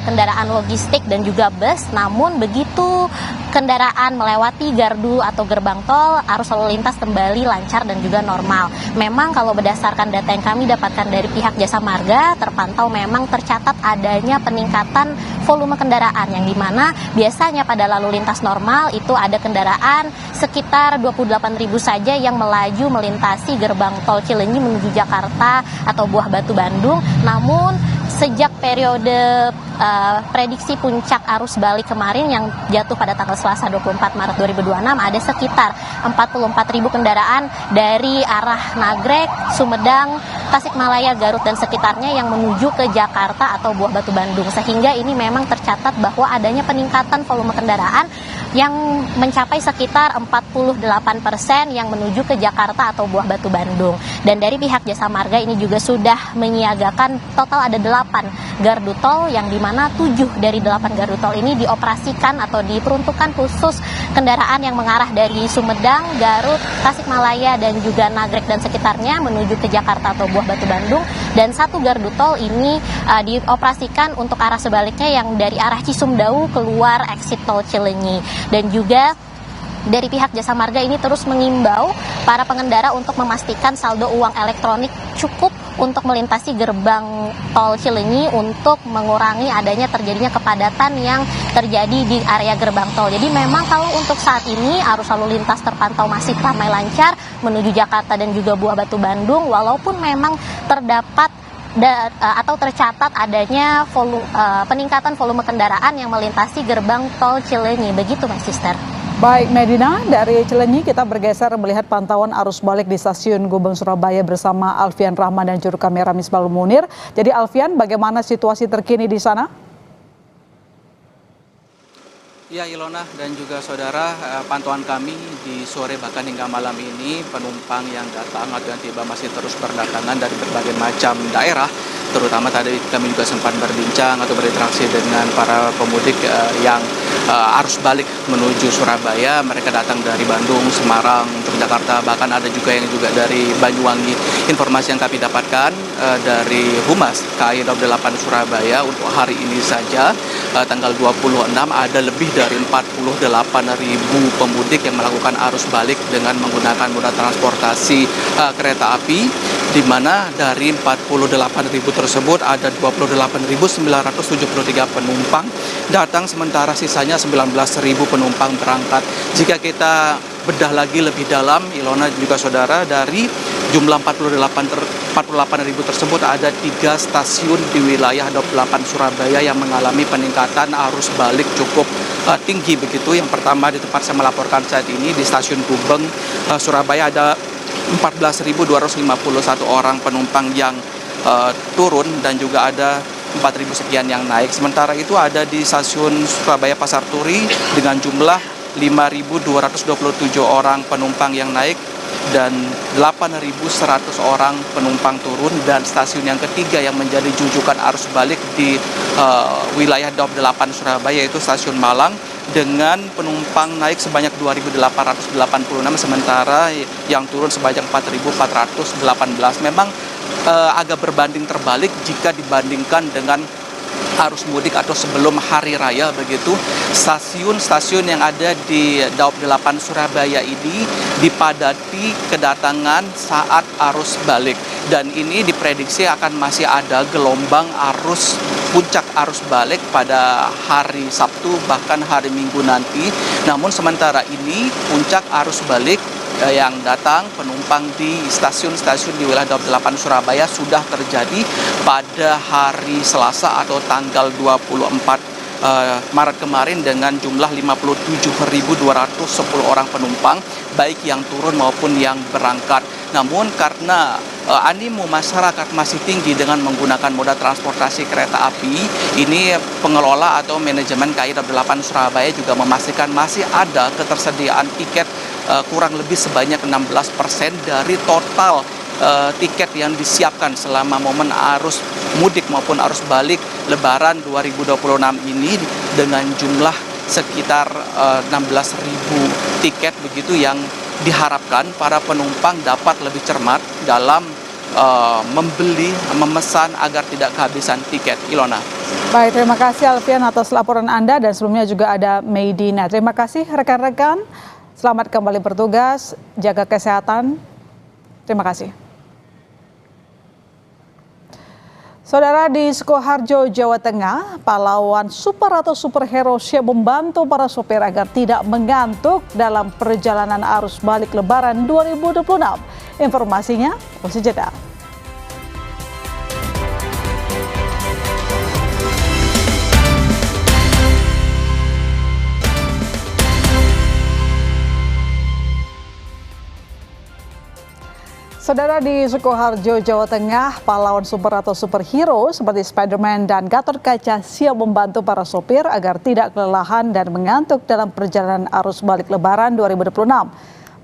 kendaraan logistik dan juga bus. Namun begitu kendaraan melewati gardu atau gerbang tol, arus lalu lintas kembali lancar dan juga normal. Memang kalau berdasarkan data yang kami dapatkan dari pihak Jasa Marga, terpantau memang tercatat adanya peningkatan volume kendaraan, yang dimana biasanya pada lalu lintas normal itu ada kendaraan sekitar 28.000 saja yang melaju melintasi gerbang tol Cileunyi menuju Jakarta atau Buah Batu Bandung. Namun sejak periode prediksi puncak arus balik kemarin yang jatuh pada tanggal Selasa 24 Maret 2026 ada sekitar 44.000 kendaraan dari arah Nagrek, Sumedang, Tasikmalaya, Garut dan sekitarnya yang menuju ke Jakarta atau Buah Batu Bandung. Sehingga ini memang tercatat bahwa adanya peningkatan volume kendaraan yang mencapai sekitar 48% yang menuju ke Jakarta atau Buah Batu Bandung. Dan dari pihak Jasa Marga ini juga sudah menyiagakan total ada 8 gardu tol, yang dimana 7 dari 8 gardu tol ini dioperasikan atau diperuntukkan khusus kendaraan yang mengarah dari Sumedang, Garut, Tasikmalaya dan juga Nagrek dan sekitarnya menuju ke Jakarta atau Buah Batu Bandung. Dan 1 gardu tol ini dioperasikan untuk arah sebaliknya yang dari arah Cisumdawu keluar exit tol Cileunyi. Dan juga dari pihak Jasa Marga ini terus mengimbau para pengendara untuk memastikan saldo uang elektronik cukup untuk melintasi gerbang tol Cileunyi untuk mengurangi adanya terjadinya kepadatan yang terjadi di area gerbang tol. Jadi memang kalau untuk saat ini arus lalu lintas terpantau masih ramai lancar menuju Jakarta dan juga Buah Batu Bandung, walaupun memang terdapat atau tercatat adanya peningkatan volume kendaraan yang melintasi gerbang tol Cileunyi. Begitu Mas Sister. Baik Medina, dari Cileunyi kita bergeser melihat pantauan arus balik di stasiun Gubeng Surabaya bersama Alfian Rahman dan juru kamera Misbahul Munir. Jadi Alfian, bagaimana situasi terkini di sana? Ya Ilona dan juga saudara, pantauan kami di sore bahkan hingga malam ini penumpang yang datang atau yang tiba masih terus berdatangan dari berbagai macam daerah. Terutama tadi kami juga sempat berbincang atau berinteraksi dengan para pemudik yang arus balik menuju Surabaya. Mereka datang dari Bandung, Semarang, untuk Jakarta, bahkan ada juga yang juga dari Banyuwangi. Informasi yang kami dapatkan dari Humas KAI Daup 8 Surabaya untuk hari ini saja tanggal 26 ada lebih dari 48.000 pemudik yang melakukan arus balik dengan menggunakan moda transportasi kereta api, di mana dari 48.000 tersebut ada 28.973 penumpang datang, sementara sisanya 19.000 penumpang berangkat. Jika kita bedah lagi lebih dalam, Ilona juga saudara, dari jumlah 48.000 tersebut ada 3 stasiun di wilayah Daup 8 Surabaya yang mengalami peningkatan arus balik cukup tinggi begitu. Yang pertama di tempat saya melaporkan saat ini di stasiun Gubeng Surabaya ada 14.251 orang penumpang yang turun dan juga ada 4.000 sekian yang naik. Sementara itu ada di stasiun Surabaya Pasar Turi dengan jumlah 5.227 orang penumpang yang naik dan 8.100 orang penumpang turun. Dan stasiun yang ketiga yang menjadi jujukan arus balik di wilayah Daup 8 Surabaya yaitu stasiun Malang dengan penumpang naik sebanyak 2.886, sementara yang turun sebanyak 4.418. Memang agak berbanding terbalik jika dibandingkan dengan arus mudik atau sebelum hari raya begitu. Stasiun-stasiun yang ada di Daup 8 Surabaya ini dipadati kedatangan saat arus balik, dan ini diprediksi akan masih ada gelombang puncak arus balik pada hari Sabtu bahkan hari Minggu nanti. Namun sementara ini puncak arus balik yang datang penumpang di stasiun-stasiun di wilayah Daup 8 Surabaya sudah terjadi pada hari Selasa atau tanggal 24 Maret kemarin dengan jumlah 57.210 orang penumpang baik yang turun maupun yang berangkat. Namun karena animo masyarakat masih tinggi dengan menggunakan moda transportasi kereta api, ini pengelola atau manajemen KAI Daup 8 Surabaya juga memastikan masih ada ketersediaan tiket kurang lebih sebanyak 16% dari total tiket yang disiapkan selama momen arus mudik maupun arus balik Lebaran 2026 ini, dengan jumlah sekitar 16.000 tiket begitu yang diharapkan para penumpang dapat lebih cermat dalam memesan agar tidak kehabisan tiket. Ilona. Baik, terima kasih Alfian atas laporan Anda, dan sebelumnya juga ada Meidina. Terima kasih rekan-rekan, selamat kembali bertugas, jaga kesehatan. Terima kasih. Saudara, di Sukoharjo, Jawa Tengah, pahlawan super atau superhero siap membantu para sopir agar tidak mengantuk dalam perjalanan arus balik Lebaran 2026. Informasinya, usai jeda. Saudara, di Sukoharjo, Jawa Tengah, pahlawan super atau superhero seperti Spider-Man dan Gatot Kaca siap membantu para sopir agar tidak kelelahan dan mengantuk dalam perjalanan arus balik Lebaran 2026.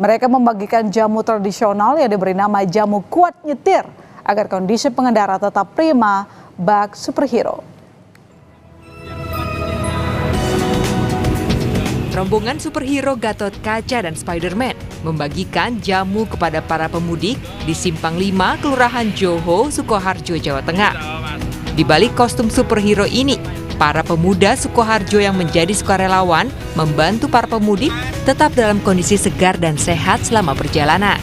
Mereka membagikan jamu tradisional yang diberi nama jamu kuat nyetir agar kondisi pengendara tetap prima bak superhero. Rombongan superhero Gatot Kaca dan Spider-Man membagikan jamu kepada para pemudik di Simpang 5, Kelurahan Joho, Sukoharjo, Jawa Tengah. Di balik kostum superhero ini, para pemuda Sukoharjo yang menjadi sukarelawan membantu para pemudik tetap dalam kondisi segar dan sehat selama perjalanan.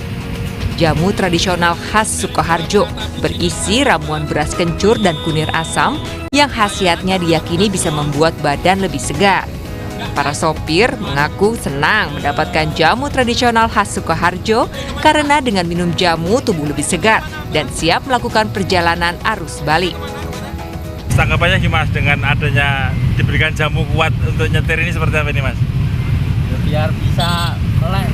Jamu tradisional khas Sukoharjo berisi ramuan beras kencur dan kunir asam yang khasiatnya diyakini bisa membuat badan lebih segar. Para sopir mengaku senang mendapatkan jamu tradisional khas Sukoharjo karena dengan minum jamu tubuh lebih segar dan siap melakukan perjalanan arus balik. Tanggapannya gimana dengan adanya diberikan jamu kuat untuk nyetir ini, seperti apa ini, Mas? Biar bisa melek,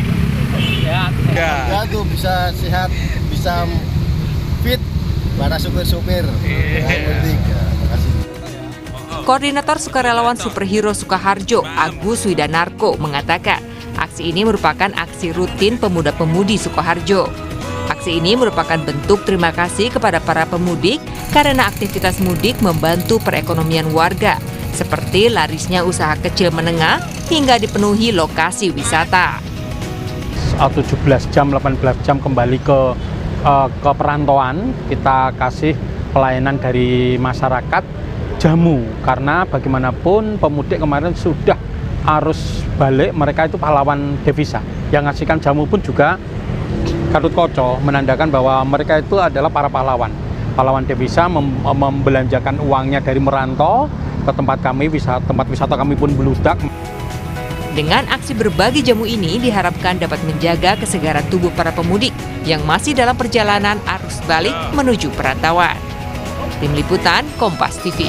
ya tuh bisa sehat, bisa fit para supir-supir. Koordinator Sukarelawan Superhero Sukoharjo, Agus Widanarko, mengatakan aksi ini merupakan aksi rutin pemuda-pemudi Sukoharjo. Aksi ini merupakan bentuk terima kasih kepada para pemudik karena aktivitas mudik membantu perekonomian warga, seperti larisnya usaha kecil menengah hingga dipenuhi lokasi wisata. 17 jam, 18 jam kembali ke perantauan, kita kasih pelayanan dari masyarakat jamu, karena bagaimanapun pemudik kemarin sudah arus balik, mereka itu pahlawan devisa. Yang ngasihkan jamu pun juga Gatot Kaca, menandakan bahwa mereka itu adalah para pahlawan devisa, membelanjakan uangnya dari merantau ke tempat kami, tempat wisata kami pun beludak. Dengan aksi berbagi jamu ini diharapkan dapat menjaga kesegaran tubuh para pemudik yang masih dalam perjalanan arus balik menuju perantauan. Tim Liputan Kompas TV.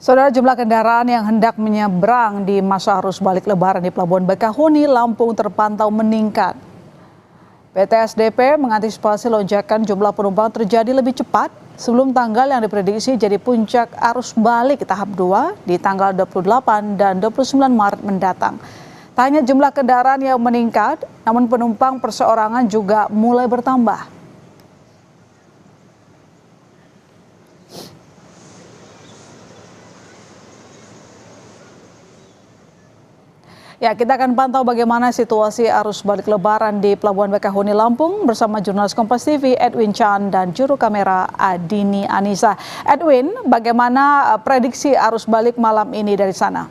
Saudara, jumlah kendaraan yang hendak menyeberang di masa arus balik Lebaran di Pelabuhan Bakahuni, Lampung terpantau meningkat. PT SDP mengantisipasi lonjakan jumlah penumpang terjadi lebih cepat sebelum tanggal yang diprediksi jadi puncak arus balik tahap 2 di tanggal 28 dan 29 Maret mendatang. Tak hanya jumlah kendaraan yang meningkat, namun penumpang perseorangan juga mulai bertambah. Ya, kita akan pantau bagaimana situasi arus balik Lebaran di Pelabuhan Bakahuni, Lampung bersama jurnalis Kompas TV Edwin Chan dan juru kamera Adini Anissa. Edwin, bagaimana prediksi arus balik malam ini dari sana?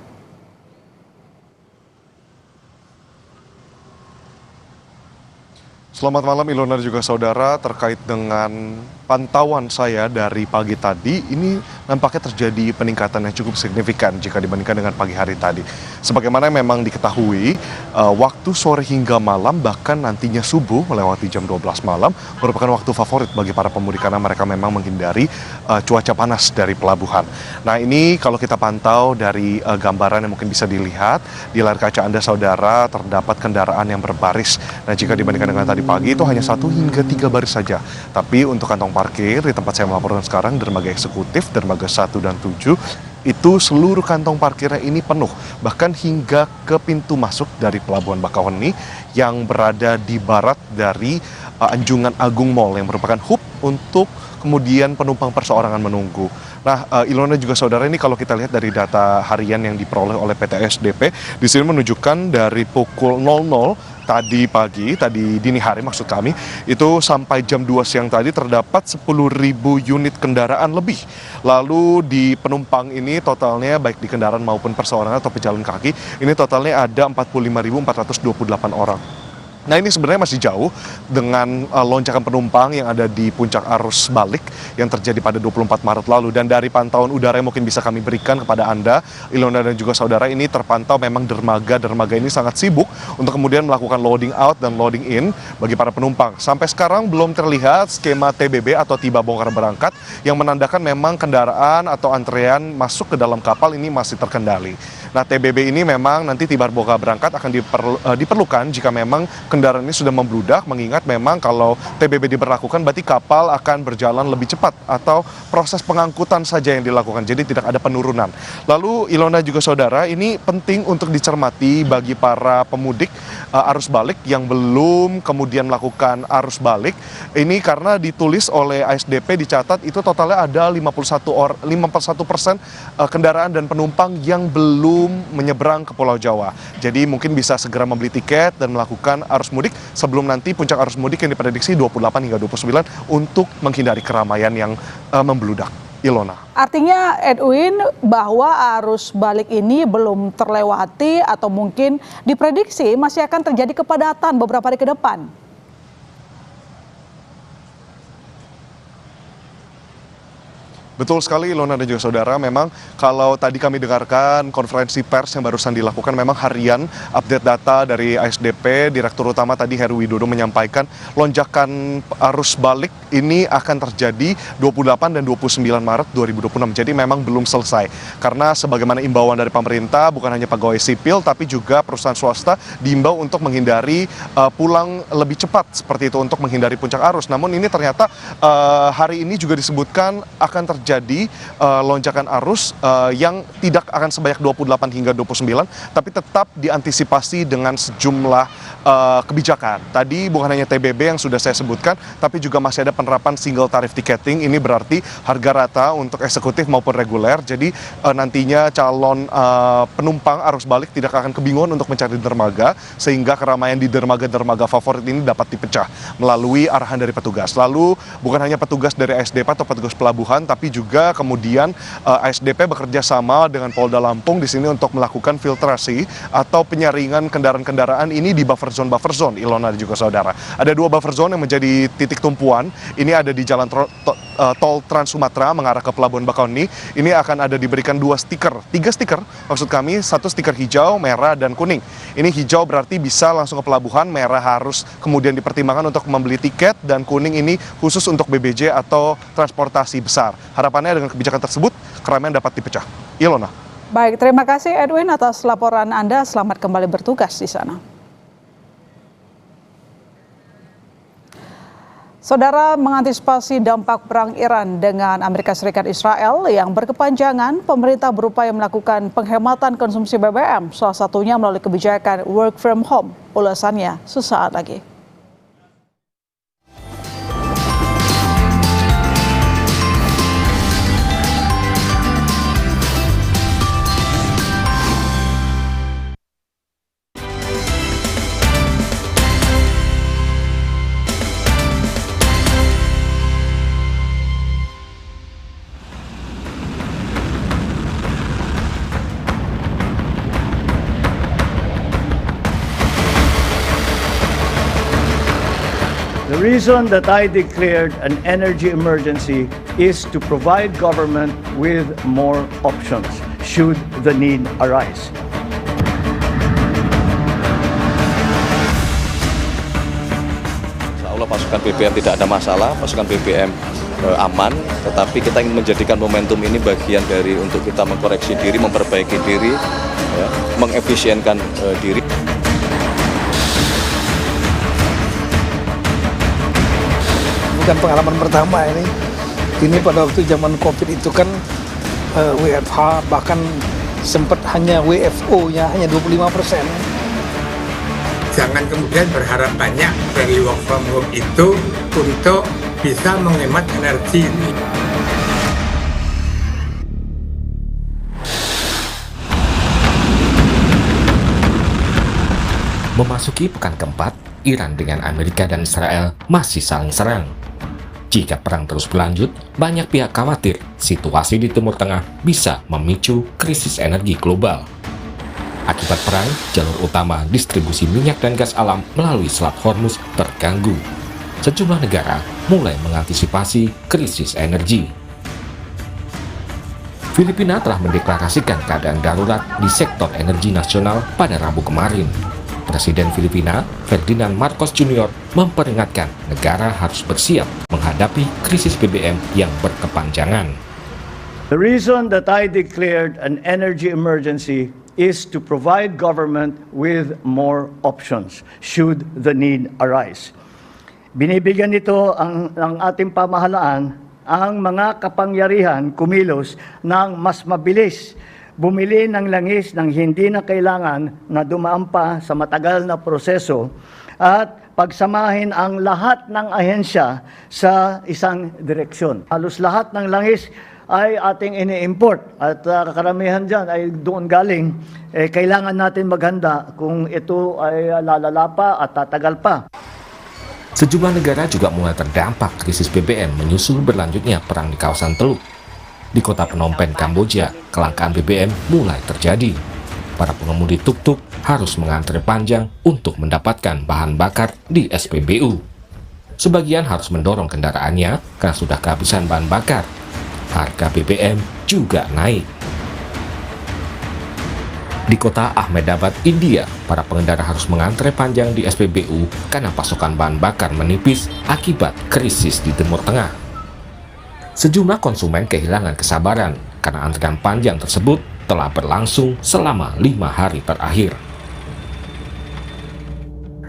Selamat malam Ilona dan juga saudara, terkait dengan pantauan saya dari pagi tadi, ini nampaknya terjadi peningkatan yang cukup signifikan jika dibandingkan dengan pagi hari tadi. Sebagaimana memang diketahui, waktu sore hingga malam, bahkan nantinya subuh melewati jam 12 malam, merupakan waktu favorit bagi para pemudik karena mereka memang menghindari cuaca panas dari pelabuhan. Nah, ini kalau kita pantau dari gambaran yang mungkin bisa dilihat, di layar kaca Anda saudara, terdapat kendaraan yang berbaris. Nah, jika dibandingkan dengan tadi pagi itu hanya 1 hingga 3 baris saja. Tapi untuk kantong parkir di tempat saya melaporkan sekarang, dermaga eksekutif, dermaga 1 dan 7, itu seluruh kantong parkirnya ini penuh. Bahkan hingga ke pintu masuk dari Pelabuhan Bakahuni yang berada di barat dari Anjungan Agung Mall yang merupakan hub untuk kemudian penumpang perseorangan menunggu. Nah, Ilona juga saudara, ini kalau kita lihat dari data harian yang diperoleh oleh PT ASDP, di sini menunjukkan dari pukul 00 tadi pagi, tadi dini hari maksud kami, itu sampai jam 2 siang tadi terdapat 10.000 unit kendaraan lebih. Lalu di penumpang ini totalnya baik di kendaraan maupun perseorangan atau pejalan kaki, ini totalnya ada 45.428 orang. Nah, ini sebenarnya masih jauh dengan lonjakan penumpang yang ada di puncak arus balik yang terjadi pada 24 Maret lalu. Dan dari pantauan udara yang mungkin bisa kami berikan kepada Anda, Ilona dan juga saudara, ini terpantau memang dermaga ini sangat sibuk untuk kemudian melakukan loading out dan loading in bagi para penumpang. Sampai sekarang belum terlihat skema TBB atau tiba bongkar berangkat yang menandakan memang kendaraan atau antrean masuk ke dalam kapal ini masih terkendali. Nah, TBB ini memang nanti tiba bongkar berangkat akan diperlukan jika memang kendaraan ini sudah membludak, mengingat memang kalau TBB diberlakukan berarti kapal akan berjalan lebih cepat atau proses pengangkutan saja yang dilakukan, jadi tidak ada penurunan. Lalu Ilona juga saudara, ini penting untuk dicermati bagi para pemudik arus balik yang belum kemudian melakukan arus balik. Ini karena ditulis oleh ASDP, dicatat itu totalnya ada 51% kendaraan dan penumpang yang belum menyeberang ke Pulau Jawa. Jadi mungkin bisa segera membeli tiket dan melakukan arus mudik sebelum nanti puncak arus mudik yang diprediksi 28 hingga 29 untuk menghindari keramaian yang membludak. Ilona. Artinya, Edwin, bahwa arus balik ini belum terlewati atau mungkin diprediksi masih akan terjadi kepadatan beberapa hari ke depan. Betul sekali Ilona dan juga saudara, memang kalau tadi kami dengarkan konferensi pers yang barusan dilakukan, memang harian update data dari ASDP, Direktur Utama tadi Heru Widodo menyampaikan lonjakan arus balik ini akan terjadi 28 dan 29 Maret 2026. Jadi memang belum selesai. Karena sebagaimana imbauan dari pemerintah, bukan hanya pegawai sipil tapi juga perusahaan swasta diimbau untuk menghindari pulang lebih cepat seperti itu untuk menghindari puncak arus. Namun ini ternyata hari ini juga disebutkan akan terjadi lonjakan arus yang tidak akan sebanyak 28 hingga 29, tapi tetap diantisipasi dengan sejumlah kebijakan. Tadi bukan hanya TBB yang sudah saya sebutkan, tapi juga masih ada penerapan single tarif ticketing. Ini berarti harga rata untuk eksekutif maupun reguler. Jadi nantinya calon penumpang arus balik tidak akan kebingungan untuk mencari dermaga, sehingga keramaian di dermaga-dermaga favorit ini dapat dipecah melalui arahan dari petugas. Lalu bukan hanya petugas dari ASDP atau petugas pelabuhan, tapi juga kemudian ASDP bekerja sama dengan Polda Lampung di sini untuk melakukan filtrasi atau penyaringan kendaraan-kendaraan ini di buffer zone, Ilona dan juga saudara. Ada 2 buffer zone yang menjadi titik tumpuan. Ini ada di jalan tol Trans Sumatera mengarah ke Pelabuhan Bakauheni. Ini akan ada diberikan 3 stiker, maksud kami 1 stiker hijau, merah, dan kuning. Ini hijau berarti bisa langsung ke pelabuhan, merah harus kemudian dipertimbangkan untuk membeli tiket, dan kuning ini khusus untuk BBJ atau transportasi besar. Harapannya dengan kebijakan tersebut, keramaian dapat dipecah. Ilona. Baik, terima kasih Edwin atas laporan Anda. Selamat kembali bertugas di sana. Saudara, mengantisipasi dampak perang Iran dengan Amerika Serikat Israel yang berkepanjangan, pemerintah berupaya melakukan penghematan konsumsi BBM, salah satunya melalui kebijakan work from home. Ulasannya sesaat lagi. The reason that I declared an energy emergency is to provide government with more options should the need arise. Insya Allah pasukan BBM tidak ada masalah, pasukan BBM aman, tetapi kita ingin menjadikan momentum ini bagian dari untuk kita mengkoreksi diri, memperbaiki diri, ya, mengefisienkan diri. Bukan pengalaman pertama ini pada waktu zaman COVID itu kan WFH, bahkan sempat hanya WFO-nya hanya 25%. Jangan kemudian berharap banyak dari work from home itu untuk bisa menghemat energi. Memasuki pekan keempat, Iran dengan Amerika dan Israel masih saling serang. Jika perang terus berlanjut, banyak pihak khawatir situasi di Timur Tengah bisa memicu krisis energi global. Akibat perang, jalur utama distribusi minyak dan gas alam melalui Selat Hormuz terganggu. Sejumlah negara mulai mengantisipasi krisis energi. Filipina telah mendeklarasikan keadaan darurat di sektor energi nasional pada Rabu kemarin. Presiden Filipina, Ferdinand Marcos Jr., memperingatkan negara harus bersiap menghadapi krisis BBM yang berkepanjangan. The reason that I declared an energy emergency is to provide government with more options should the need arise. Binibigyan nito ang ating pamahalaan ang mga kapangyarihan kumilos ng mas mabilis, bumili ng langis ng hindi na kailangan na dumaan pa sa matagal na proseso at pagsamahin ang lahat ng ahensya sa isang direksyon. Halos lahat ng langis ay ating ini-import at karamihan dyan ay doon galing. Kailangan natin maghanda kung ito ay lalala pa at tatagal pa. Sejumlah negara juga mulai terdampak krisis BBM menyusul berlanjutnya perang di kawasan Teluk. Di kota Phnom Penh, Kamboja, kelangkaan BBM mulai terjadi. Para pengemudi tuk-tuk harus mengantre panjang untuk mendapatkan bahan bakar di SPBU. Sebagian harus mendorong kendaraannya karena sudah kehabisan bahan bakar. Harga BBM juga naik. Di kota Ahmedabad, India, para pengendara harus mengantre panjang di SPBU karena pasokan bahan bakar menipis akibat krisis di Timur Tengah. Sejumlah konsumen kehilangan kesabaran karena antrian panjang tersebut telah berlangsung selama 5 hari terakhir.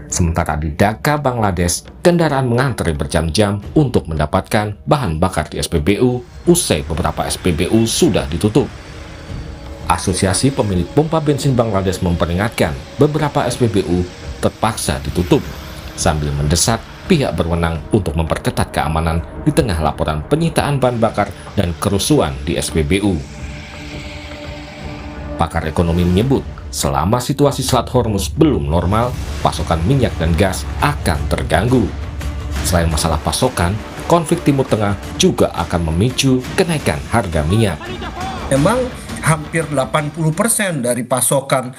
Sementara di Dhaka, Bangladesh, kendaraan mengantre berjam-jam untuk mendapatkan bahan bakar di SPBU usai beberapa SPBU sudah ditutup. Asosiasi pemilik pompa bensin Bangladesh memperingatkan beberapa SPBU terpaksa ditutup sambil mendesak pihak berwenang untuk memperketat keamanan di tengah laporan penyitaan bahan bakar dan kerusuhan di SPBU. Pakar ekonomi menyebut, selama situasi Selat Hormuz belum normal, pasokan minyak dan gas akan terganggu. Selain masalah pasokan, konflik Timur Tengah juga akan memicu kenaikan harga minyak. Memang hampir 80% dari pasokan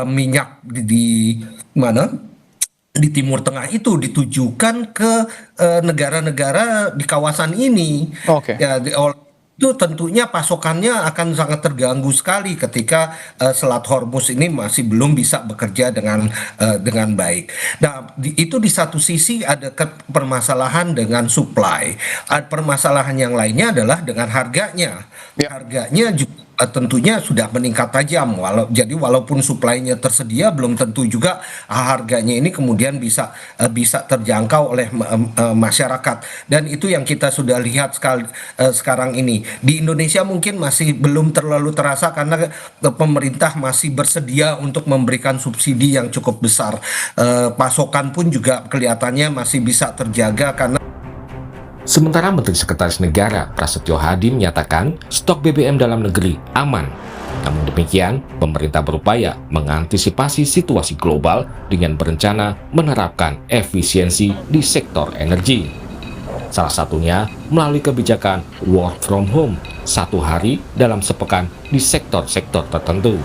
minyak di mana? Di Timur Tengah itu ditujukan ke negara-negara di kawasan ini. Ya, itu tentunya pasokannya akan sangat terganggu sekali ketika Selat Hormuz ini masih belum bisa bekerja dengan baik. Nah, itu di satu sisi ada permasalahan dengan supply. Permasalahan yang lainnya adalah dengan harganya. Harganya juga tentunya sudah meningkat tajam. Jadi walaupun suplainya tersedia, belum tentu juga harganya ini kemudian bisa terjangkau oleh masyarakat. Dan itu yang kita sudah lihat sekarang ini. Di Indonesia mungkin masih belum terlalu terasa karena pemerintah masih bersedia untuk memberikan subsidi yang cukup besar. Pasokan pun juga kelihatannya masih bisa terjaga karena Sementara Menteri Sekretaris Negara Prasetyo Hadi menyatakan stok BBM dalam negeri aman. Namun demikian, pemerintah berupaya mengantisipasi situasi global dengan berencana menerapkan efisiensi di sektor energi. Salah satunya melalui kebijakan work from home 1 hari dalam sepekan di sektor-sektor tertentu.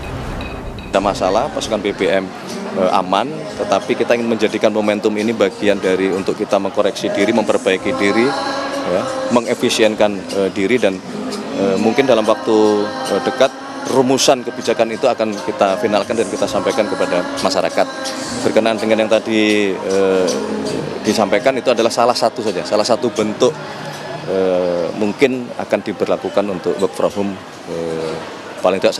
Tidak masalah, pasokan BBM aman, tetapi kita ingin menjadikan momentum ini bagian dari untuk kita mengkoreksi diri, memperbaiki diri, ya, mengefisienkan diri, dan mungkin dalam waktu dekat rumusan kebijakan itu akan kita finalkan dan kita sampaikan kepada masyarakat. Berkenaan dengan yang tadi disampaikan, itu adalah salah satu bentuk mungkin akan diberlakukan untuk work from home paling tidak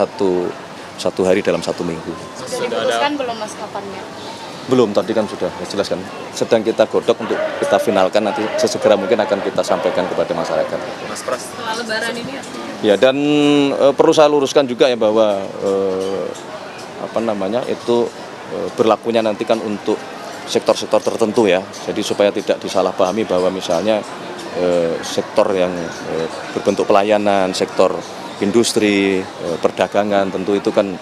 satu hari dalam 1 minggu. Sudah diputuskan belum Mas kapannya? Belum, tadi kan sudah jelaskan. Sedang kita godok untuk kita finalkan, nanti sesegera mungkin akan kita sampaikan kepada masyarakat. Mas Pras, setelah Lebaran ini ya, dan perlu saya luruskan juga ya bahwa itu berlakunya nanti kan untuk sektor-sektor tertentu ya. Jadi supaya tidak disalahpahami bahwa misalnya sektor yang berbentuk pelayanan, sektor industri, perdagangan, tentu itu kan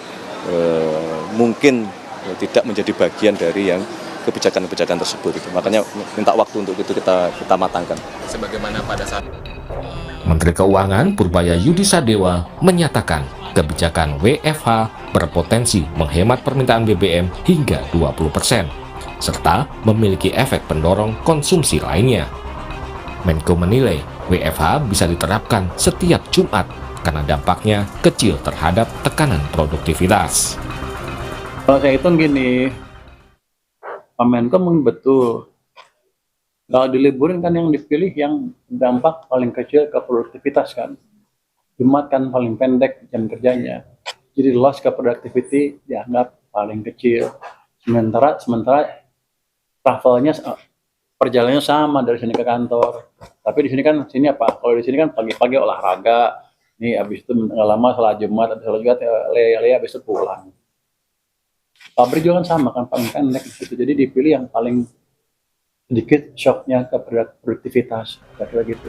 mungkin tidak menjadi bagian dari yang kebijakan-kebijakan tersebut. Makanya minta waktu untuk itu kita matangkan. Sebagaimana pada saat Menteri Keuangan Purbaya Yudi Sadewa menyatakan kebijakan WFH berpotensi menghemat permintaan BBM hingga 20%, serta memiliki efek pendorong konsumsi lainnya. Menko menilai WFH bisa diterapkan setiap Jumat karena dampaknya kecil terhadap tekanan produktivitas. Kalau saya hitung gini, Pak Menko mungkin betul. Kalau diliburin kan yang dipilih yang dampak paling kecil ke produktivitas kan. Jumat kan paling pendek jam kerjanya. Jadi loss ke productivity dianggap paling kecil. Sementara travelnya perjalanannya sama dari sini ke kantor. Tapi di sini kan apa? Kalau di sini kan pagi-pagi olahraga. Nih habis itu nggak lama sholat Jumat atau sholat Jumat lea habis itu pulang. Pabrik juga kan sama kan paling pendek gitu. Jadi dipilih yang paling sedikit shocknya ke produktivitas, kira-kira gitu.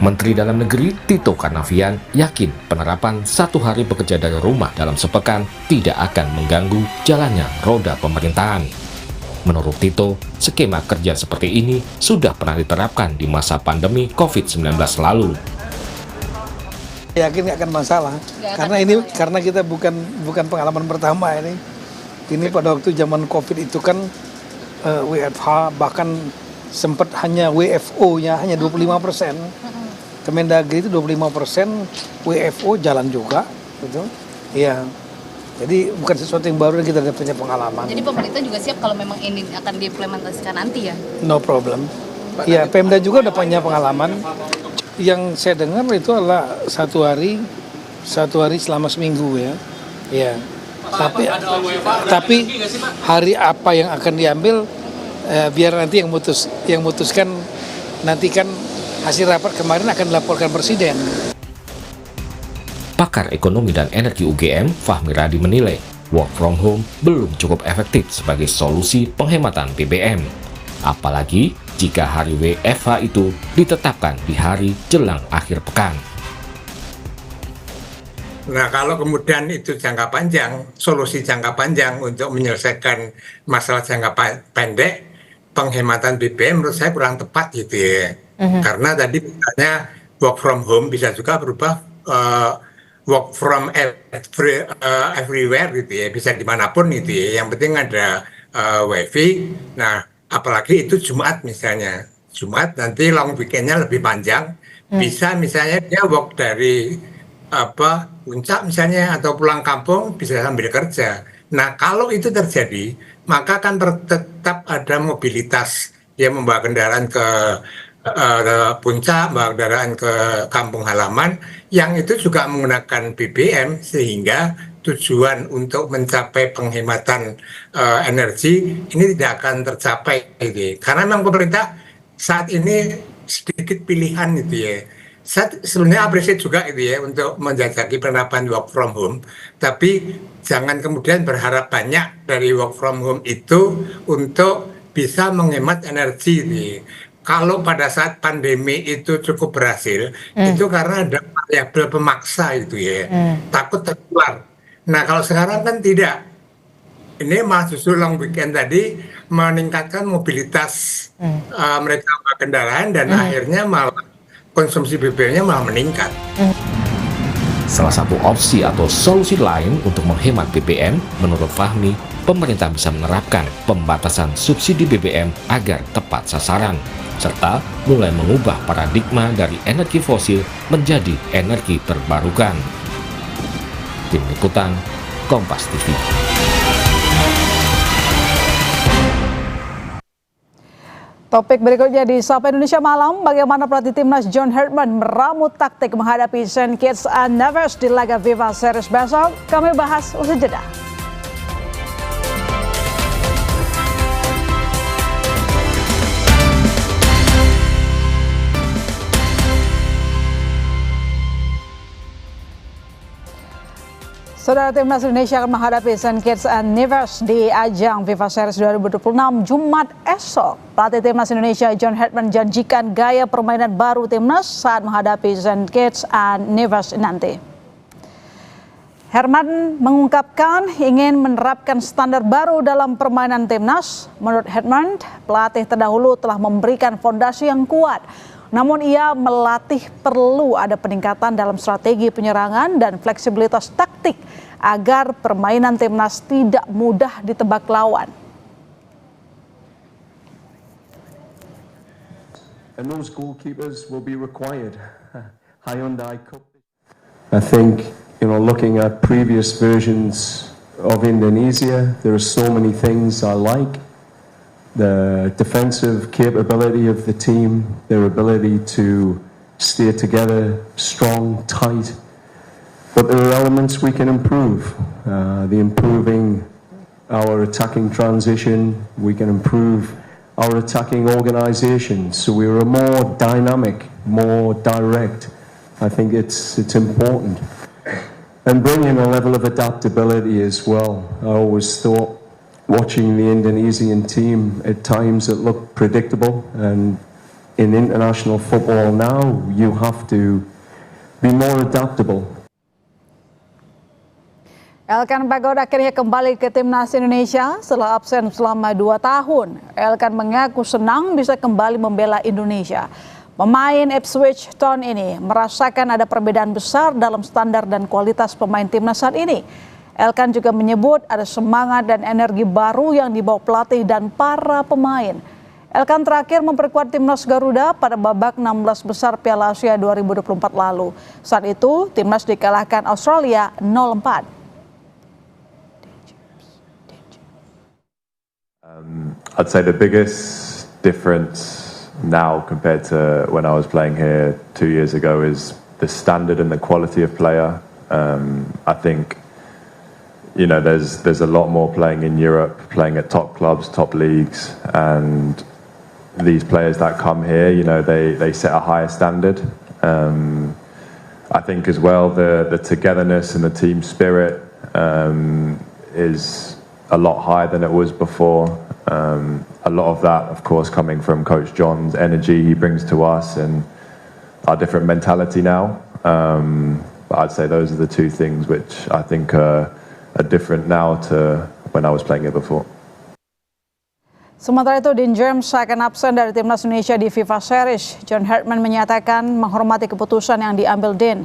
Menteri Dalam Negeri Tito Karnavian yakin penerapan 1 hari bekerja dari rumah dalam sepekan tidak akan mengganggu jalannya roda pemerintahan. Menurut Tito, skema kerja seperti ini sudah pernah diterapkan di masa pandemi COVID-19 lalu. Yakin nggak akan masalah, karena kita bukan pengalaman pertama ini. Ini pada waktu zaman COVID itu kan WFH bahkan sempat hanya WFO-nya hanya 25%. Kemendagri itu 25%, WFO jalan juga, gitu. Iya. Jadi bukan sesuatu yang baru dan kita punya pengalaman. Jadi pemerintah juga siap kalau memang ini akan diimplementasikan nanti ya? No problem. Iya, Pemda juga udah punya pengalaman. Yang saya dengar itu adalah satu hari selama seminggu ya. Iya. Tapi hari apa yang akan diambil biar nanti yang memutuskan nanti kan hasil rapat kemarin akan dilaporkan Presiden. Pakar Ekonomi dan Energi UGM, Fahmi Radi menilai work from home belum cukup efektif sebagai solusi penghematan BBM. Apalagi jika hari WFH itu ditetapkan di hari jelang akhir pekan. Nah, kalau kemudian itu jangka panjang, solusi jangka panjang untuk menyelesaikan masalah jangka pendek, penghematan BBM menurut saya kurang tepat gitu ya. Karena tadi misalnya work from home bisa juga berubah work from everywhere gitu ya, bisa dimanapun gitu ya. Yang penting ada wifi. Nah, apalagi itu Jumat misalnya. Jumat nanti long weekendnya lebih panjang. Bisa misalnya dia work dari Puncak misalnya atau pulang kampung bisa sambil kerja. Nah, kalau itu terjadi, maka akan tetap ada mobilitas yang membawa kendaraan ke Puncak, membawa kendaraan ke kampung halaman, yang itu juga menggunakan BBM, sehingga tujuan untuk mencapai penghematan energi ini tidak akan tercapai gitu. Karena memang pemerintah saat ini sedikit pilihan gitu ya. Saya sebenarnya apresiasi juga itu ya untuk menjajaki penerapan work from home, tapi jangan kemudian berharap banyak dari work from home itu untuk bisa menghemat energi gitu. Kalau pada saat pandemi itu cukup berhasil, itu karena ada variabel pemaksa itu ya, takut tertular. Nah, kalau sekarang kan tidak. Ini malah justru long weekend tadi meningkatkan mobilitas mereka kendaraan dan akhirnya malah konsumsi BBM-nya malah meningkat. Salah satu opsi atau solusi lain untuk menghemat BBM, menurut Fahmi, pemerintah bisa menerapkan pembatasan subsidi BBM agar tepat sasaran, serta mulai mengubah paradigma dari energi fosil menjadi energi terbarukan. Tim Liputan, Kompas TV. Topik berikutnya di Sapa Indonesia Malam, bagaimana pelatih timnas John Herdman meramu taktik menghadapi St. Kitts and Nevis di laga Viva Series besok. Kami bahas usai jeda. Saudara, timnas Indonesia akan menghadapi St. Kitts and Nevis di ajang Viva Series 2026 Jumat esok. Pelatih timnas Indonesia John Herdman janjikan gaya permainan baru timnas saat menghadapi St. Kitts and Nevis nanti. Herman mengungkapkan ingin menerapkan standar baru dalam permainan timnas. Menurut Herman, pelatih terdahulu telah memberikan fondasi yang kuat. Namun ia melatih perlu ada peningkatan dalam strategi penyerangan dan fleksibilitas taktik agar permainan timnas tidak mudah ditebak lawan. And those goalkeepers will be required. Hyundai Cup. I think, looking at previous versions of Indonesia, there are so many things I like. The defensive capability of the team, their ability to stay together, strong, tight. But there are elements we can improve. The improving our attacking transition, we can improve our attacking organisation. So we are more dynamic, more direct. I think it's important. And bring in a level of adaptability as well. I always thought, watching the Indonesian team, at times it looked predictable, and in international football now, you have to be more adaptable. Elkan Bagot akhirnya kembali ke timnas Indonesia setelah absen selama 2 tahun. Elkan mengaku senang bisa kembali membela Indonesia. Pemain Ipswich Town ini merasakan ada perbedaan besar dalam standar dan kualitas pemain timnas saat ini. Elkan juga menyebut ada semangat dan energi baru yang dibawa pelatih dan para pemain. Elkan terakhir memperkuat timnas Garuda pada babak 16 besar Piala Asia 2024 lalu. Saat itu timnas dikalahkan Australia 0-4. I'd say the biggest difference now compared to when I was playing here 2 years ago is the standard and the quality of player. I think, there's a lot more playing in Europe, playing at top clubs, top leagues, and these players that come here, they set a higher standard. I think as well the togetherness and the team spirit is a lot higher than it was before. A lot of that, of course, coming from Coach John's energy he brings to us and our different mentality now. But I'd say those are the two things which I think are different now to when I was playing here before. Sementara itu, Dean James akan absen dari timnas Indonesia di FIFA Series. John Hartman menyatakan menghormati keputusan yang diambil Dean.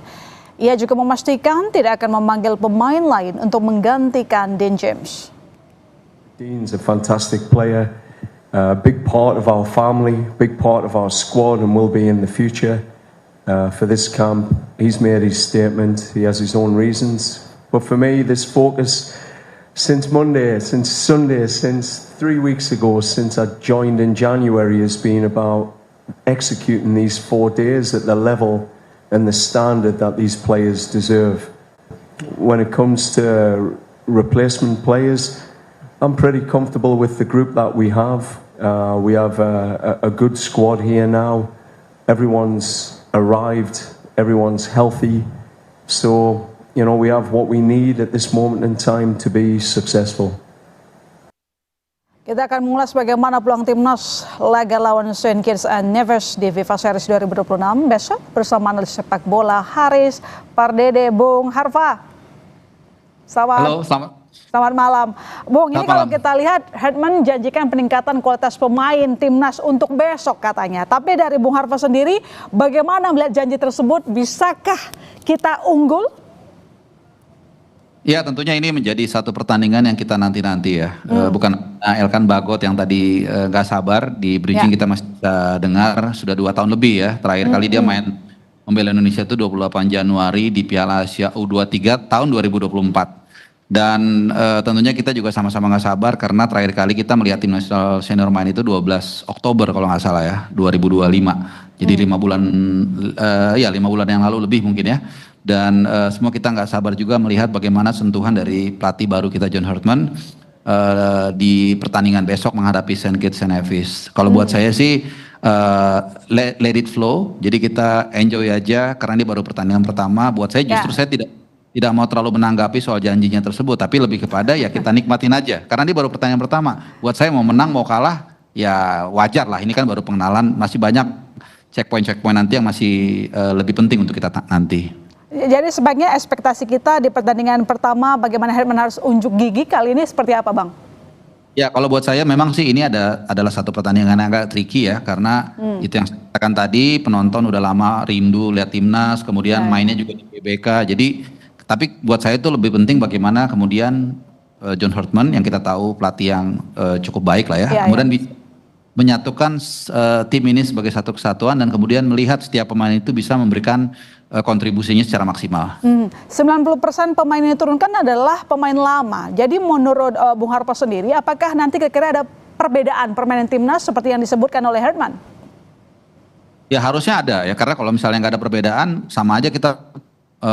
Ia juga memastikan tidak akan memanggil pemain lain untuk menggantikan Dean James. Dean's a fantastic player, a big part of our family, big part of our squad, and will be in the future. For this camp, he's made his statement. He has his own reasons. But for me, this focus since Monday, since Sunday, since 3 weeks ago, since I joined in January, has been about executing these 4 days at the level and the standard that these players deserve. When it comes to replacement players, I'm pretty comfortable with the group that we have. We have a good squad here now. Everyone's arrived. Everyone's healthy. So, we have what we need at this moment in time to be successful. Kita akan mengulas bagaimana peluang timnas laga lawan St. Kitts and Nevis di FIFA Series 2026 besok bersama analis sepak bola Haris Pardede, Bung Harfa. Halo, Selamat malam. Bung, ini kalau kita lihat, Hartman menjanjikan peningkatan kualitas pemain timnas untuk besok katanya. Tapi dari Bung Harfa sendiri, bagaimana melihat janji tersebut? Bisakah kita unggul? Ya, tentunya ini menjadi satu pertandingan yang kita nanti-nanti ya. Bukan Elkan Bagot yang tadi nggak sabar, di bridging kita masih bisa dengar, sudah 2 tahun lebih ya. Terakhir kali dia main membela Indonesia itu 28 Januari di Piala Asia U23 tahun 2024. Dan tentunya kita juga sama-sama nggak sabar karena terakhir kali kita melihat tim nasional senior main itu 12 Oktober kalau nggak salah ya, 2025. Jadi 5 bulan, 5 bulan yang lalu lebih mungkin ya. Dan semua kita nggak sabar juga melihat bagaimana sentuhan dari pelatih baru kita John Hartman di pertandingan besok menghadapi St. Kitts and Nevis. Kalau buat saya sih let it flow. Jadi kita enjoy aja karena ini baru pertandingan pertama. Buat saya justru saya tidak mau terlalu menanggapi soal janjinya tersebut, tapi lebih kepada ya kita nikmatin aja. Karena ini baru pertandingan pertama. Buat saya mau menang mau kalah ya wajar lah. Ini kan baru pengenalan, masih banyak checkpoint nanti yang masih lebih penting untuk kita nanti. Jadi sebaiknya ekspektasi kita di pertandingan pertama bagaimana Herman harus unjuk gigi, kali ini seperti apa Bang? Ya kalau buat saya memang sih ini adalah satu pertandingan yang agak tricky ya, karena itu yang saya katakan tadi, penonton udah lama rindu lihat timnas, kemudian mainnya juga di GBK. Jadi tapi buat saya itu lebih penting bagaimana kemudian John Herdman yang kita tahu pelatih yang cukup baik lah ya, kemudian menyatukan tim ini sebagai satu kesatuan dan kemudian melihat setiap pemain itu bisa memberikan kontribusinya secara maksimal. 90% pemain yang diturunkan adalah pemain lama. Jadi menurut Bung Harpo sendiri, apakah nanti kira-kira ada perbedaan permainan timnas seperti yang disebutkan oleh Herdman? Ya harusnya ada ya, karena kalau misalnya nggak ada perbedaan, sama aja kita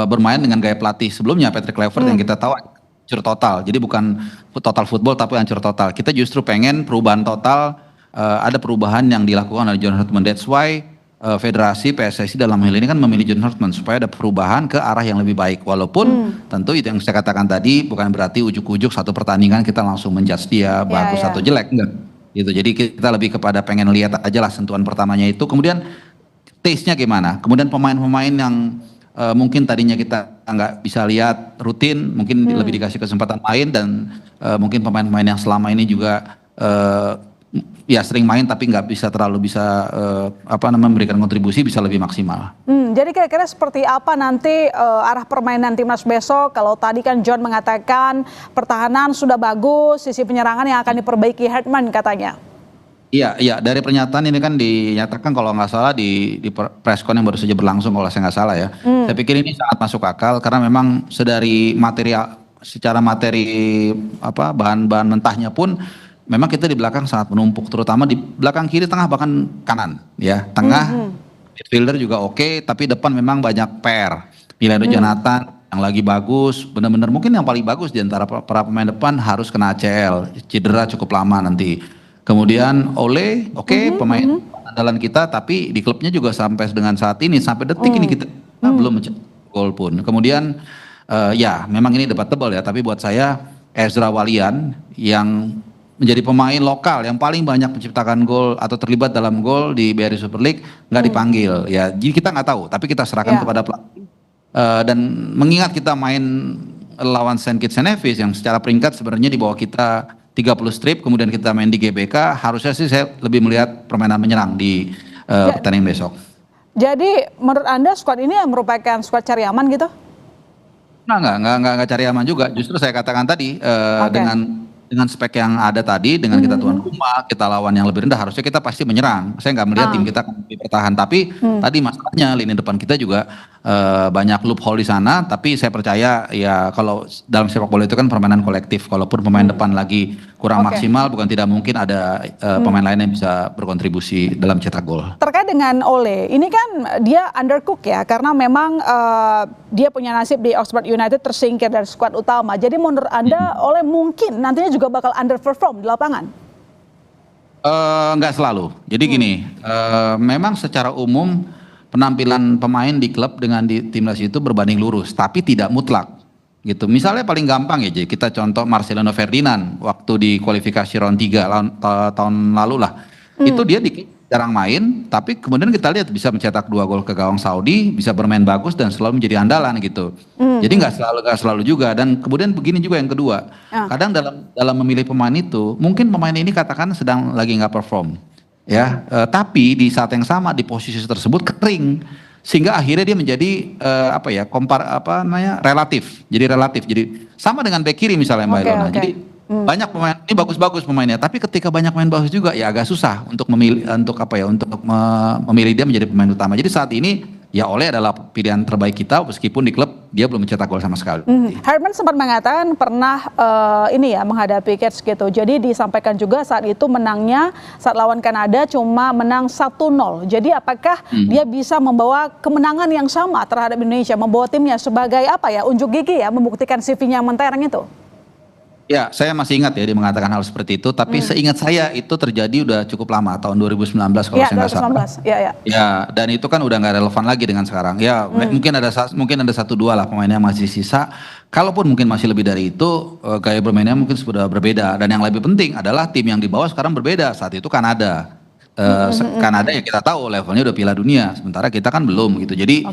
bermain dengan gaya pelatih sebelumnya Patrick Kluivert yang kita tahu hancur total. Jadi bukan total football tapi hancur total. Kita justru pengen perubahan total. Ada perubahan yang dilakukan oleh John Herdman. That's why federasi PSSI dalam hal ini kan memilih John Herdman supaya ada perubahan ke arah yang lebih baik. Walaupun tentu itu yang saya katakan tadi bukan berarti ujuk-ujuk satu pertandingan kita langsung menjudge dia bagus atau jelek, enggak. Gitu. Jadi kita lebih kepada pengen lihat aja lah sentuhan pertamanya itu. Kemudian taste-nya gimana? Kemudian pemain-pemain yang mungkin tadinya kita nggak bisa lihat rutin, mungkin lebih dikasih kesempatan main dan mungkin pemain-pemain yang selama ini juga ya sering main tapi nggak bisa terlalu memberikan kontribusi bisa lebih maksimal. Jadi kira-kira seperti apa nanti arah permainan timnas besok? Kalau tadi kan John mengatakan pertahanan sudah bagus, sisi penyerangan yang akan diperbaiki Herdman katanya. Iya, dari pernyataan ini kan dinyatakan kalau nggak salah di preskon yang baru saja berlangsung kalau saya nggak salah ya. Saya pikir ini sangat masuk akal karena memang secara materi bahan-bahan mentahnya pun memang kita di belakang sangat menumpuk, terutama di belakang kiri, tengah, bahkan kanan ya. Tengah midfielder juga oke, tapi depan memang banyak PR. Milano Jonathan yang lagi bagus, benar-benar mungkin yang paling bagus di antara para pemain depan harus kena ACL, cedera cukup lama nanti. Kemudian Ole, pemain andalan kita, tapi di klubnya juga sampai dengan saat ini, sampai detik ini kita belum mencetak gol pun. Kemudian ya memang ini debatable ya, tapi buat saya Ezra Walian yang menjadi pemain lokal yang paling banyak menciptakan gol atau terlibat dalam gol di BRI Super League nggak dipanggil ya, jadi kita nggak tahu, tapi kita serahkan kepada pelatih. Dan mengingat kita main lawan Saint Kitts and Nevis yang secara peringkat sebenarnya di bawah kita 30 strip, kemudian kita main di GBK, harusnya sih saya lebih melihat permainan menyerang di pertandingan besok. Jadi menurut Anda skuad ini merupakan skuad cari aman gitu? Nggak cari aman juga, justru saya katakan tadi dengan spek yang ada tadi, dengan kita tuan rumah, kita lawan yang lebih rendah, harusnya kita pasti menyerang. Saya nggak melihat tim kita akan lebih bertahan, tapi tadi masalahnya lini depan kita juga banyak loophole di sana. Tapi saya percaya ya kalau dalam sepak bola itu kan permainan kolektif. Kalaupun pemain depan lagi kurang maksimal, bukan tidak mungkin ada pemain lain yang bisa berkontribusi dalam cetak gol. Terkait dengan Ole, ini kan dia undercook ya, karena memang dia punya nasib di Oxford United tersingkir dari skuad utama. Jadi menurut Anda Ole mungkin nantinya juga bakal underperform di lapangan? Nggak selalu. Jadi gini, memang secara umum penampilan pemain di klub dengan di timnas itu berbanding lurus, tapi tidak mutlak. Gitu. Misalnya paling gampang ya, jadi kita contoh Marcelino Ferdinand waktu di kualifikasi round 3 tahun lalu lah. Itu dia jarang main, tapi kemudian kita lihat bisa mencetak 2 gol ke gawang Saudi, bisa bermain bagus dan selalu menjadi andalan gitu. Jadi nggak selalu juga. Dan kemudian begini juga yang kedua, kadang dalam memilih pemain itu, mungkin pemain ini katakan sedang lagi nggak perform, ya. Tapi di saat yang sama di posisi tersebut kering, sehingga akhirnya dia menjadi relatif. Jadi sama dengan bek kiri misalnya Mbak Ilona. Jadi banyak pemain ini bagus-bagus pemainnya, tapi ketika banyak pemain bagus juga ya agak susah untuk memilih memilih dia menjadi pemain utama. Jadi saat ini ya Ole adalah pilihan terbaik kita, meskipun di klub dia belum mencetak gol sama sekali. Herdman sempat mengatakan pernah menghadapi Cats gitu. Jadi disampaikan juga saat itu menangnya saat lawan Kanada cuma menang 1-0. Jadi apakah dia bisa membawa kemenangan yang sama terhadap Indonesia, membawa timnya sebagai unjuk gigi ya, membuktikan CV-nya mentereng itu? Ya, saya masih ingat ya dia mengatakan hal seperti itu, tapi seingat saya itu terjadi udah cukup lama, tahun 2019 kalau saya nggak salah. Ya, dan itu kan udah nggak relevan lagi dengan sekarang. Ya, mungkin ada 1-2 lah pemain yang masih sisa. Kalaupun mungkin masih lebih dari itu, gaya bermainnya mungkin sudah berbeda. Dan yang lebih penting adalah tim yang dibawa sekarang berbeda. Saat itu Kanada. Kanada ya kita tahu levelnya udah Piala Dunia, sementara kita kan belum gitu. Jadi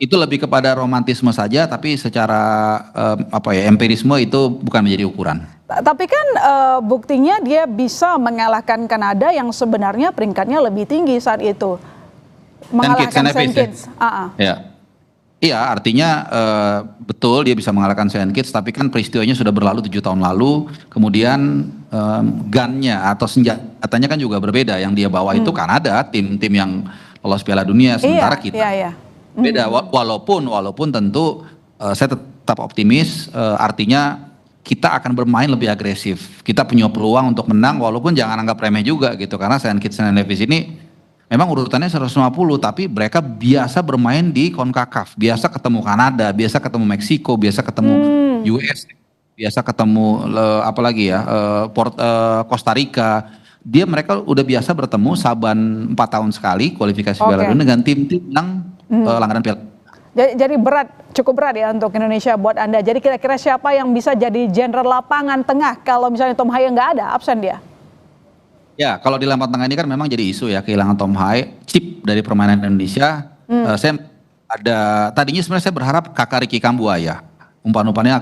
itu lebih kepada romantisme saja, tapi secara empirisme itu bukan menjadi ukuran. Tapi kan buktinya dia bisa mengalahkan Kanada yang sebenarnya peringkatnya lebih tinggi saat itu. Mengalahkan St. Kitts. Ya. Iya, artinya betul dia bisa mengalahkan St. Kitts, tapi kan peristiwanya sudah berlalu 7 tahun lalu. Kemudian gunnya atau senjatanya kan juga berbeda. Yang dia bawa itu Kanada, tim-tim yang lolos Piala Dunia, sementara kita beda. Walaupun tentu saya tetap optimis, artinya kita akan bermain lebih agresif. Kita punya peluang untuk menang, walaupun jangan anggap remeh juga gitu, karena St. Kitts dan Nevis ini memang urutannya 150, tapi mereka biasa bermain di CONCACAF, biasa ketemu Kanada, biasa ketemu Meksiko, biasa ketemu US, biasa ketemu Costa Rica. Mereka udah biasa bertemu saban 4 tahun sekali kualifikasi Piala Dunia dengan tim-tim yang langganan Piala. Jadi cukup berat ya untuk Indonesia buat Anda. Jadi kira-kira siapa yang bisa jadi jenderal lapangan tengah kalau misalnya Tom Haye nggak ada, absen dia? Ya, kalau di lapangan tengah ini kan memang jadi isu ya, kehilangan Tom Haye, chip dari permainan Indonesia. Tadinya sebenarnya saya berharap kakak Ricky Kambuaya. Umpan-umpan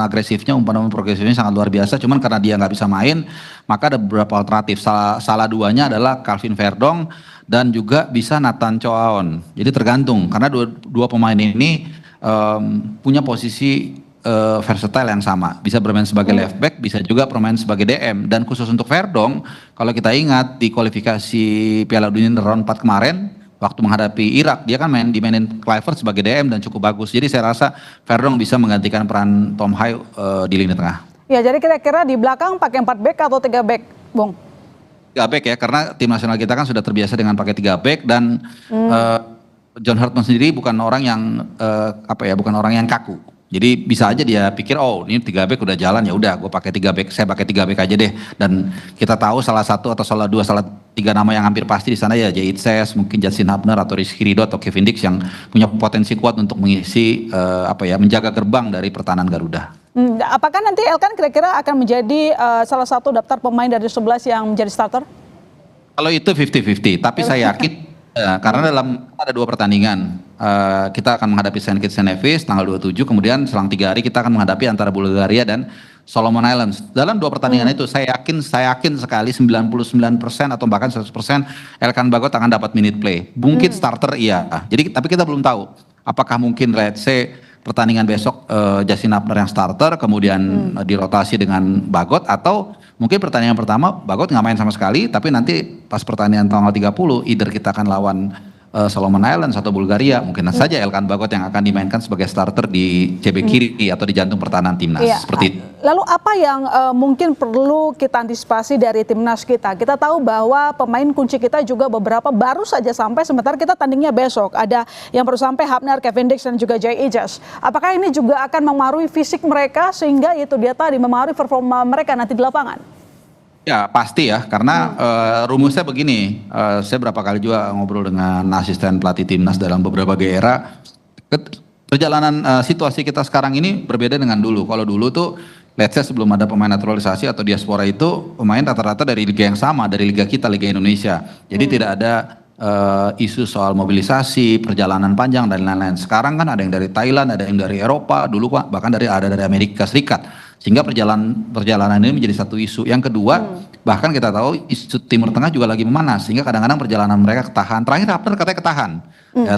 agresifnya, umpan-umpan progresifnya sangat luar biasa. Cuman karena dia nggak bisa main, maka ada beberapa alternatif. Salah duanya adalah Calvin Verdong dan juga bisa Nathan Choaon. Jadi tergantung karena dua pemain ini punya posisi versatile yang sama. Bisa bermain sebagai left back, bisa juga bermain sebagai DM. Dan khusus untuk Verdong, kalau kita ingat di kualifikasi Piala Dunia round 4 kemarin, waktu menghadapi Irak, dia kan dimainin Kluivert sebagai DM dan cukup bagus. Jadi saya rasa Verdong bisa menggantikan peran Tom Haye di lini tengah. Ya, jadi kira-kira di belakang pakai 4 back atau 3 back, Bung? 3 back ya, karena tim nasional kita kan sudah terbiasa dengan pakai 3 back dan John Hartman sendiri bukan orang yang kaku. Jadi bisa aja dia pikir, oh ini 3 back udah jalan, ya udah gue pakai 3 back, saya pakai 3 back aja deh. Dan kita tahu salah 1 atau salah 2, salah 3 nama yang hampir pasti di sana ya Jay Itses, mungkin Justin Hubner atau Rizky Ridho atau Kevin Dix yang punya potensi kuat untuk mengisi menjaga gerbang dari pertahanan Garuda. Apakah nanti Elkan kira-kira akan menjadi salah satu daftar pemain dari 11 yang menjadi starter? Kalau itu 50-50, tapi saya yakin karena ada 2 pertandingan. Kita akan menghadapi St. Kitts and Nevis tanggal 27, kemudian selang 3 hari kita akan menghadapi antara Bulgaria dan Solomon Islands. Dalam 2 pertandingan itu saya yakin sekali 99% atau bahkan 100% Elkan Bagot akan dapat minute play. Mungkin starter iya. Jadi tapi kita belum tahu apakah mungkin let's say pertandingan besok Justin Hubner yang starter kemudian dirotasi dengan Bagot, atau mungkin pertandingan pertama Bagot nggak main sama sekali, tapi nanti pas pertandingan tanggal 30 either kita akan lawan Solomon Islands atau Bulgaria, mungkin saja Elkan Bagot yang akan dimainkan sebagai starter di CB kiri atau di jantung pertahanan timnas. Seperti itu. Lalu apa yang mungkin perlu kita antisipasi dari timnas kita? Kita tahu bahwa pemain kunci kita juga beberapa baru saja sampai, sementara kita tandingnya besok. Ada yang baru sampai Hubner, Kevin Dix dan juga Jay Ijas. Apakah ini juga akan mempengaruhi fisik mereka sehingga itu dia tadi mempengaruhi performa mereka nanti di lapangan? Ya pasti ya, karena rumusnya begini, saya berapa kali juga ngobrol dengan asisten pelatih timnas dalam beberapa era. Perjalanan situasi kita sekarang ini berbeda dengan dulu. Kalau dulu tuh, let's say sebelum ada pemain naturalisasi atau diaspora itu, pemain rata-rata dari liga yang sama, dari liga kita, Liga Indonesia. Jadi tidak ada isu soal mobilisasi, perjalanan panjang dan lain-lain. Sekarang kan ada yang dari Thailand, ada yang dari Eropa, dulu bahkan ada dari Amerika Serikat. Sehingga perjalanan ini menjadi satu isu. Yang kedua, bahkan kita tahu isu Timur Tengah juga lagi memanas, sehingga kadang-kadang perjalanan mereka ketahan. Terakhir Hubner katanya ketahan. Ya,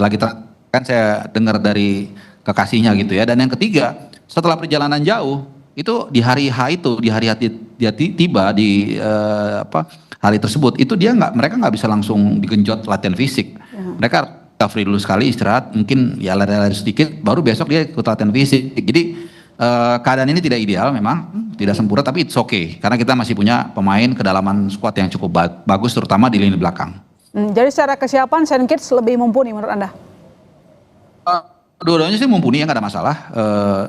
kan saya dengar dari kekasihnya gitu ya. Dan yang ketiga, setelah perjalanan jauh, itu di hari H itu, di hari dia tiba di hari tersebut, itu mereka nggak bisa langsung digenjot latihan fisik. Mereka recovery dulu sekali, istirahat, mungkin ya lari-lari sedikit, baru besok dia ikut latihan fisik. Jadi keadaan ini tidak ideal memang, tidak sempurna, tapi it's okay. Karena kita masih punya pemain kedalaman squad yang cukup bagus, terutama di lini belakang. Jadi secara kesiapan St. Kitts lebih mumpuni menurut Anda? Dua-duanya sih mumpuni ya, nggak ada masalah.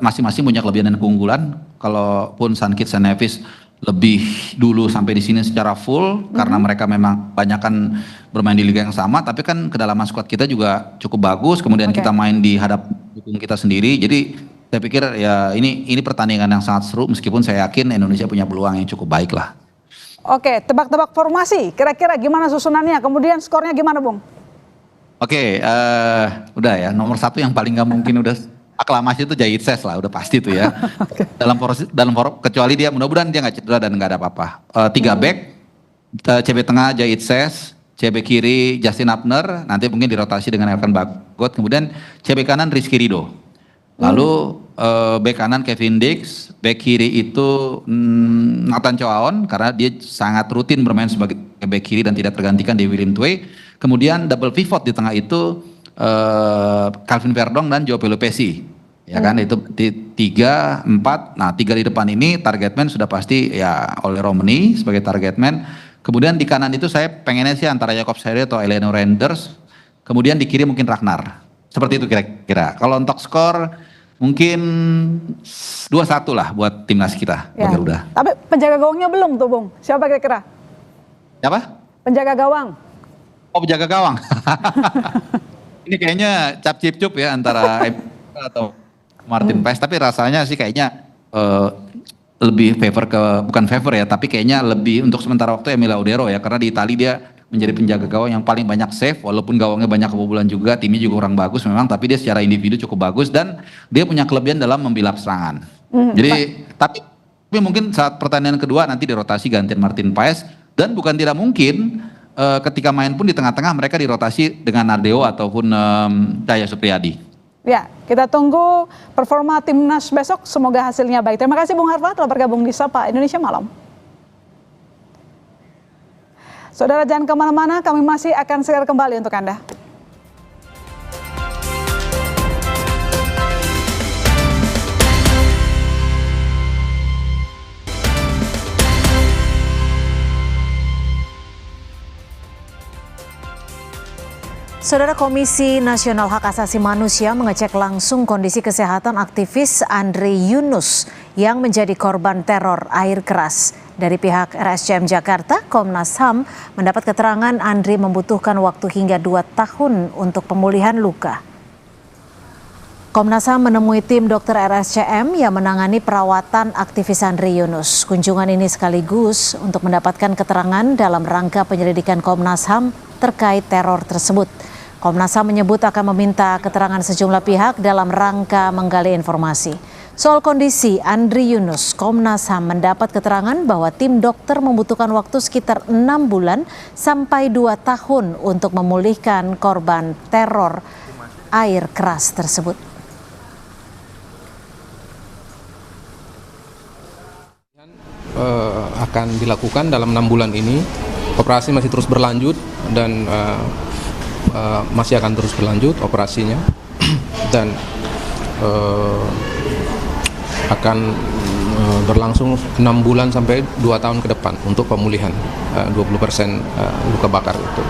Masing-masing punya kelebihan dan keunggulan. Kalaupun St. Kitts and Nevis lebih dulu sampai di sini secara full, karena mereka memang banyakkan bermain di liga yang sama, tapi kan kedalaman squad kita juga cukup bagus. Kemudian kita main di hadap dukung kita sendiri. Jadi saya pikir ya ini pertandingan yang sangat seru, meskipun saya yakin Indonesia punya peluang yang cukup baik lah. Oke, tebak-tebak formasi, kira-kira gimana susunannya, kemudian skornya gimana Bung? Oke, udah ya. Nomor 1 yang paling nggak mungkin udah aklamasi itu Jahit Ses lah, udah pasti itu ya. dalam kecuali dia mudah-mudahan dia nggak cedera dan nggak ada apa-apa. 3 back, CB tengah Jahit Ses, CB kiri Justin Abner, nanti mungkin dirotasi dengan Elkan Bagot. Kemudian CB kanan Rizky Ridho. Lalu back kanan Kevin Dix, back kiri itu Nathan Choaon karena dia sangat rutin bermain sebagai back kiri dan tidak tergantikan di William Tway. Kemudian double pivot di tengah itu Calvin Verdong dan Joe Pelupesi. Ya kan, itu 3, 4. Nah, 3 di depan ini target man sudah pasti ya oleh Romney sebagai target man. Kemudian di kanan itu saya pengennya sih antara Jacob Seri atau Eleanor Renders. Kemudian di kiri mungkin Ragnar. Seperti itu kira-kira. Kalau untuk skor mungkin 2-1 lah buat timnas kita. Ya. Garuda. Tapi penjaga gawangnya belum tuh, Bung. Siapa kira-kira? Siapa? Penjaga gawang. Oh, penjaga gawang. Ini kayaknya cap-cip-cup ya antara atau Martin Paes. Tapi rasanya sih kayaknya lebih bukan favor ya, tapi kayaknya lebih untuk sementara waktu Emil Laudero ya, karena di Itali dia menjadi penjaga gawang yang paling banyak save, walaupun gawangnya banyak kebobolan juga, timnya juga kurang bagus memang, tapi dia secara individu cukup bagus dan dia punya kelebihan dalam membilap serangan. Jadi tapi mungkin saat pertandingan kedua nanti dirotasi gantian Martin Paes, dan bukan tidak mungkin ketika main pun di tengah-tengah mereka dirotasi dengan Nardeo ataupun Daya Supriyadi. Ya, kita tunggu performa timnas besok, semoga hasilnya baik. Terima kasih Bung Harfa telah bergabung di Sapa Indonesia Malam. Saudara jangan kemana-mana, kami masih akan segera kembali untuk Anda. Saudara, Komisi Nasional Hak Asasi Manusia mengecek langsung kondisi kesehatan aktivis Andre Yunus yang menjadi korban teror air keras. Dari pihak RSCM Jakarta, Komnas HAM mendapat keterangan Andre membutuhkan waktu hingga 2 tahun untuk pemulihan luka. Komnas HAM menemui tim dokter RSCM yang menangani perawatan aktivis Andre Yunus. Kunjungan ini sekaligus untuk mendapatkan keterangan dalam rangka penyelidikan Komnas HAM terkait teror tersebut. Komnas HAM menyebut akan meminta keterangan sejumlah pihak dalam rangka menggali informasi. Soal kondisi Andre Yunus, Komnas HAM mendapat keterangan bahwa tim dokter membutuhkan waktu sekitar 6 bulan sampai 2 tahun untuk memulihkan korban teror air keras tersebut. Akan dilakukan dalam 6 bulan ini. Operasi masih terus berlanjut dan masih akan terus berlanjut operasinya dan akan berlangsung 6 bulan sampai 2 tahun ke depan untuk pemulihan 20% luka bakar itu.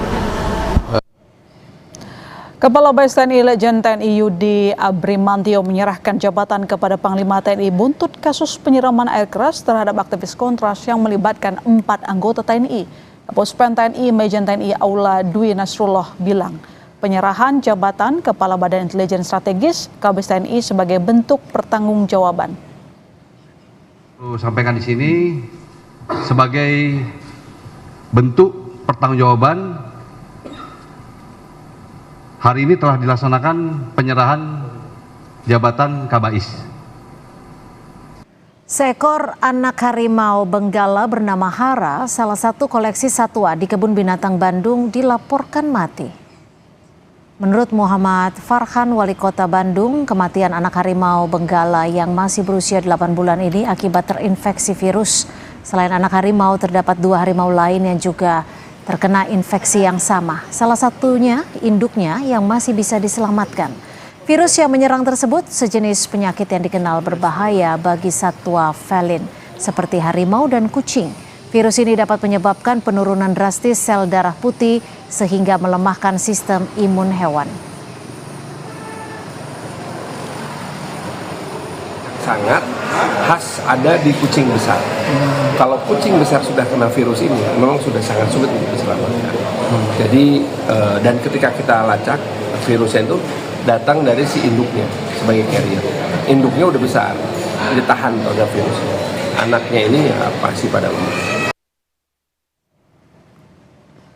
Kepala Bais TNI Legend TNI Yudi Abrimantio menyerahkan jabatan kepada Panglima TNI buntut kasus penyiraman air keras terhadap aktivis kontras yang melibatkan 4 anggota TNI. Kapuspen TNI Majen TNI Aula Dwi Nasrullah bilang, penyerahan jabatan Kepala Badan Intelijen Strategis Kabis TNI sebagai bentuk pertanggungjawaban. Sampaikan di sini sebagai bentuk pertanggungjawaban, hari ini telah dilaksanakan penyerahan jabatan Kabais. Seekor anak harimau benggala bernama Hara, salah satu koleksi satwa di Kebun Binatang Bandung, dilaporkan mati. Menurut Muhammad Farhan, Wali Kota Bandung, kematian anak harimau benggala yang masih berusia 8 bulan ini akibat terinfeksi virus. Selain anak harimau, terdapat 2 harimau lain yang juga terkena infeksi yang sama. Salah satunya induknya yang masih bisa diselamatkan. Virus yang menyerang tersebut sejenis penyakit yang dikenal berbahaya bagi satwa felin seperti harimau dan kucing. Virus ini dapat menyebabkan penurunan drastis sel darah putih sehingga melemahkan sistem imun hewan. Sangat khas ada di kucing besar. Kalau kucing besar sudah kena virus ini, memang sudah sangat sulit untuk diselamatkan. Jadi dan ketika kita lacak, virusnya itu datang dari si induknya sebagai carrier. Induknya udah besar, ditahan terhadap virus. Anaknya ini ya masih pada lemah.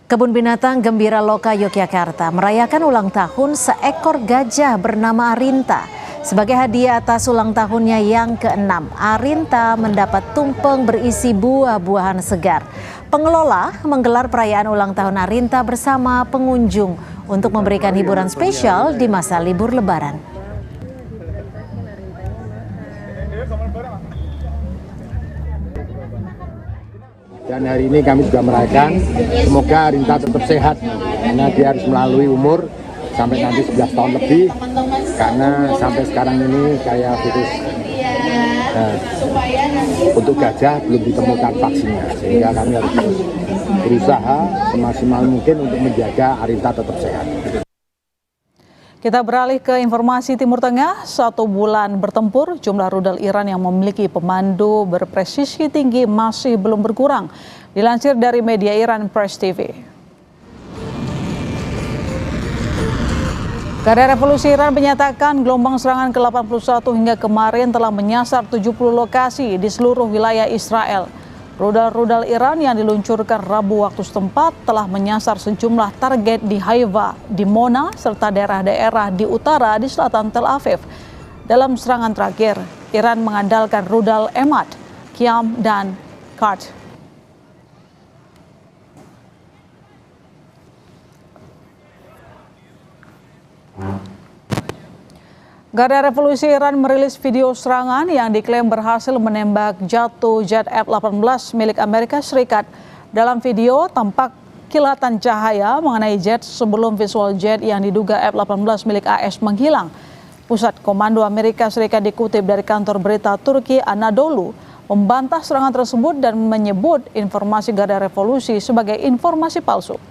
Kebun Binatang Gembira Loka Yogyakarta merayakan ulang tahun seekor gajah bernama Arinta. Sebagai hadiah atas ulang tahunnya yang ke-6, Arinta mendapat tumpeng berisi buah-buahan segar. Pengelola menggelar perayaan ulang tahun Arinta bersama pengunjung untuk memberikan hiburan spesial di masa libur Lebaran. Dan hari ini kami juga merayakan, semoga Arinta tetap sehat, karena dia harus melalui umur sampai nanti 11 tahun lebih, karena sampai sekarang ini kayak virus untuk gajah belum ditemukan vaksinnya, sehingga kami harus terus berusaha semaksimal mungkin untuk menjaga Arinta tetap sehat. Kita beralih ke informasi Timur Tengah. 1 bulan bertempur, jumlah rudal Iran yang memiliki pemandu berpresisi tinggi masih belum berkurang. Dilansir dari media Iran Press TV. Garda Revolusi Iran menyatakan gelombang serangan ke-81 hingga kemarin telah menyasar 70 lokasi di seluruh wilayah Israel. Rudal-rudal Iran yang diluncurkan Rabu waktu setempat telah menyasar sejumlah target di Haifa, di Mona, serta daerah-daerah di utara di selatan Tel Aviv. Dalam serangan terakhir, Iran mengandalkan rudal Emad, Qiyam, dan Qart. Garda Revolusi Iran merilis video serangan yang diklaim berhasil menembak jatuh jet F-18 milik Amerika Serikat. Dalam video tampak kilatan cahaya mengenai jet sebelum visual jet yang diduga F-18 milik AS menghilang. Pusat Komando Amerika Serikat dikutip dari kantor berita Turki Anadolu membantah serangan tersebut dan menyebut informasi Garda Revolusi sebagai informasi palsu.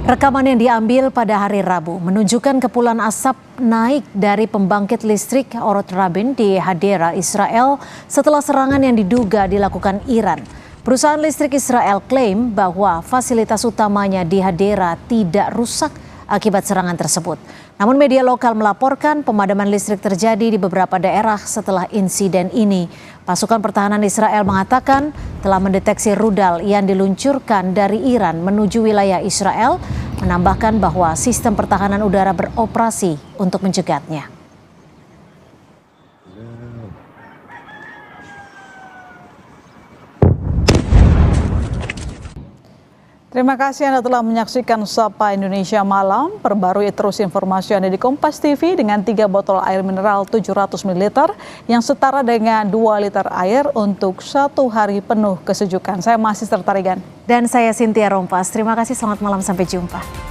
Rekaman yang diambil pada hari Rabu menunjukkan kepulan asap naik dari pembangkit listrik Orot Rabin di Hadera, Israel setelah serangan yang diduga dilakukan Iran. Perusahaan listrik Israel klaim bahwa fasilitas utamanya di Hadera tidak rusak akibat serangan tersebut. Namun media lokal melaporkan pemadaman listrik terjadi di beberapa daerah setelah insiden ini. Pasukan pertahanan Israel mengatakan telah mendeteksi rudal yang diluncurkan dari Iran menuju wilayah Israel, menambahkan bahwa sistem pertahanan udara beroperasi untuk mencegatnya. Terima kasih Anda telah menyaksikan Sapa Indonesia Malam. Perbarui terus informasi Anda di Kompas TV dengan 3 botol air mineral 700 ml yang setara dengan 2 liter air untuk 1 hari penuh kesejukan. Saya masih Tarigan. Dan saya Cynthia Rompas. Terima kasih, selamat malam, sampai jumpa.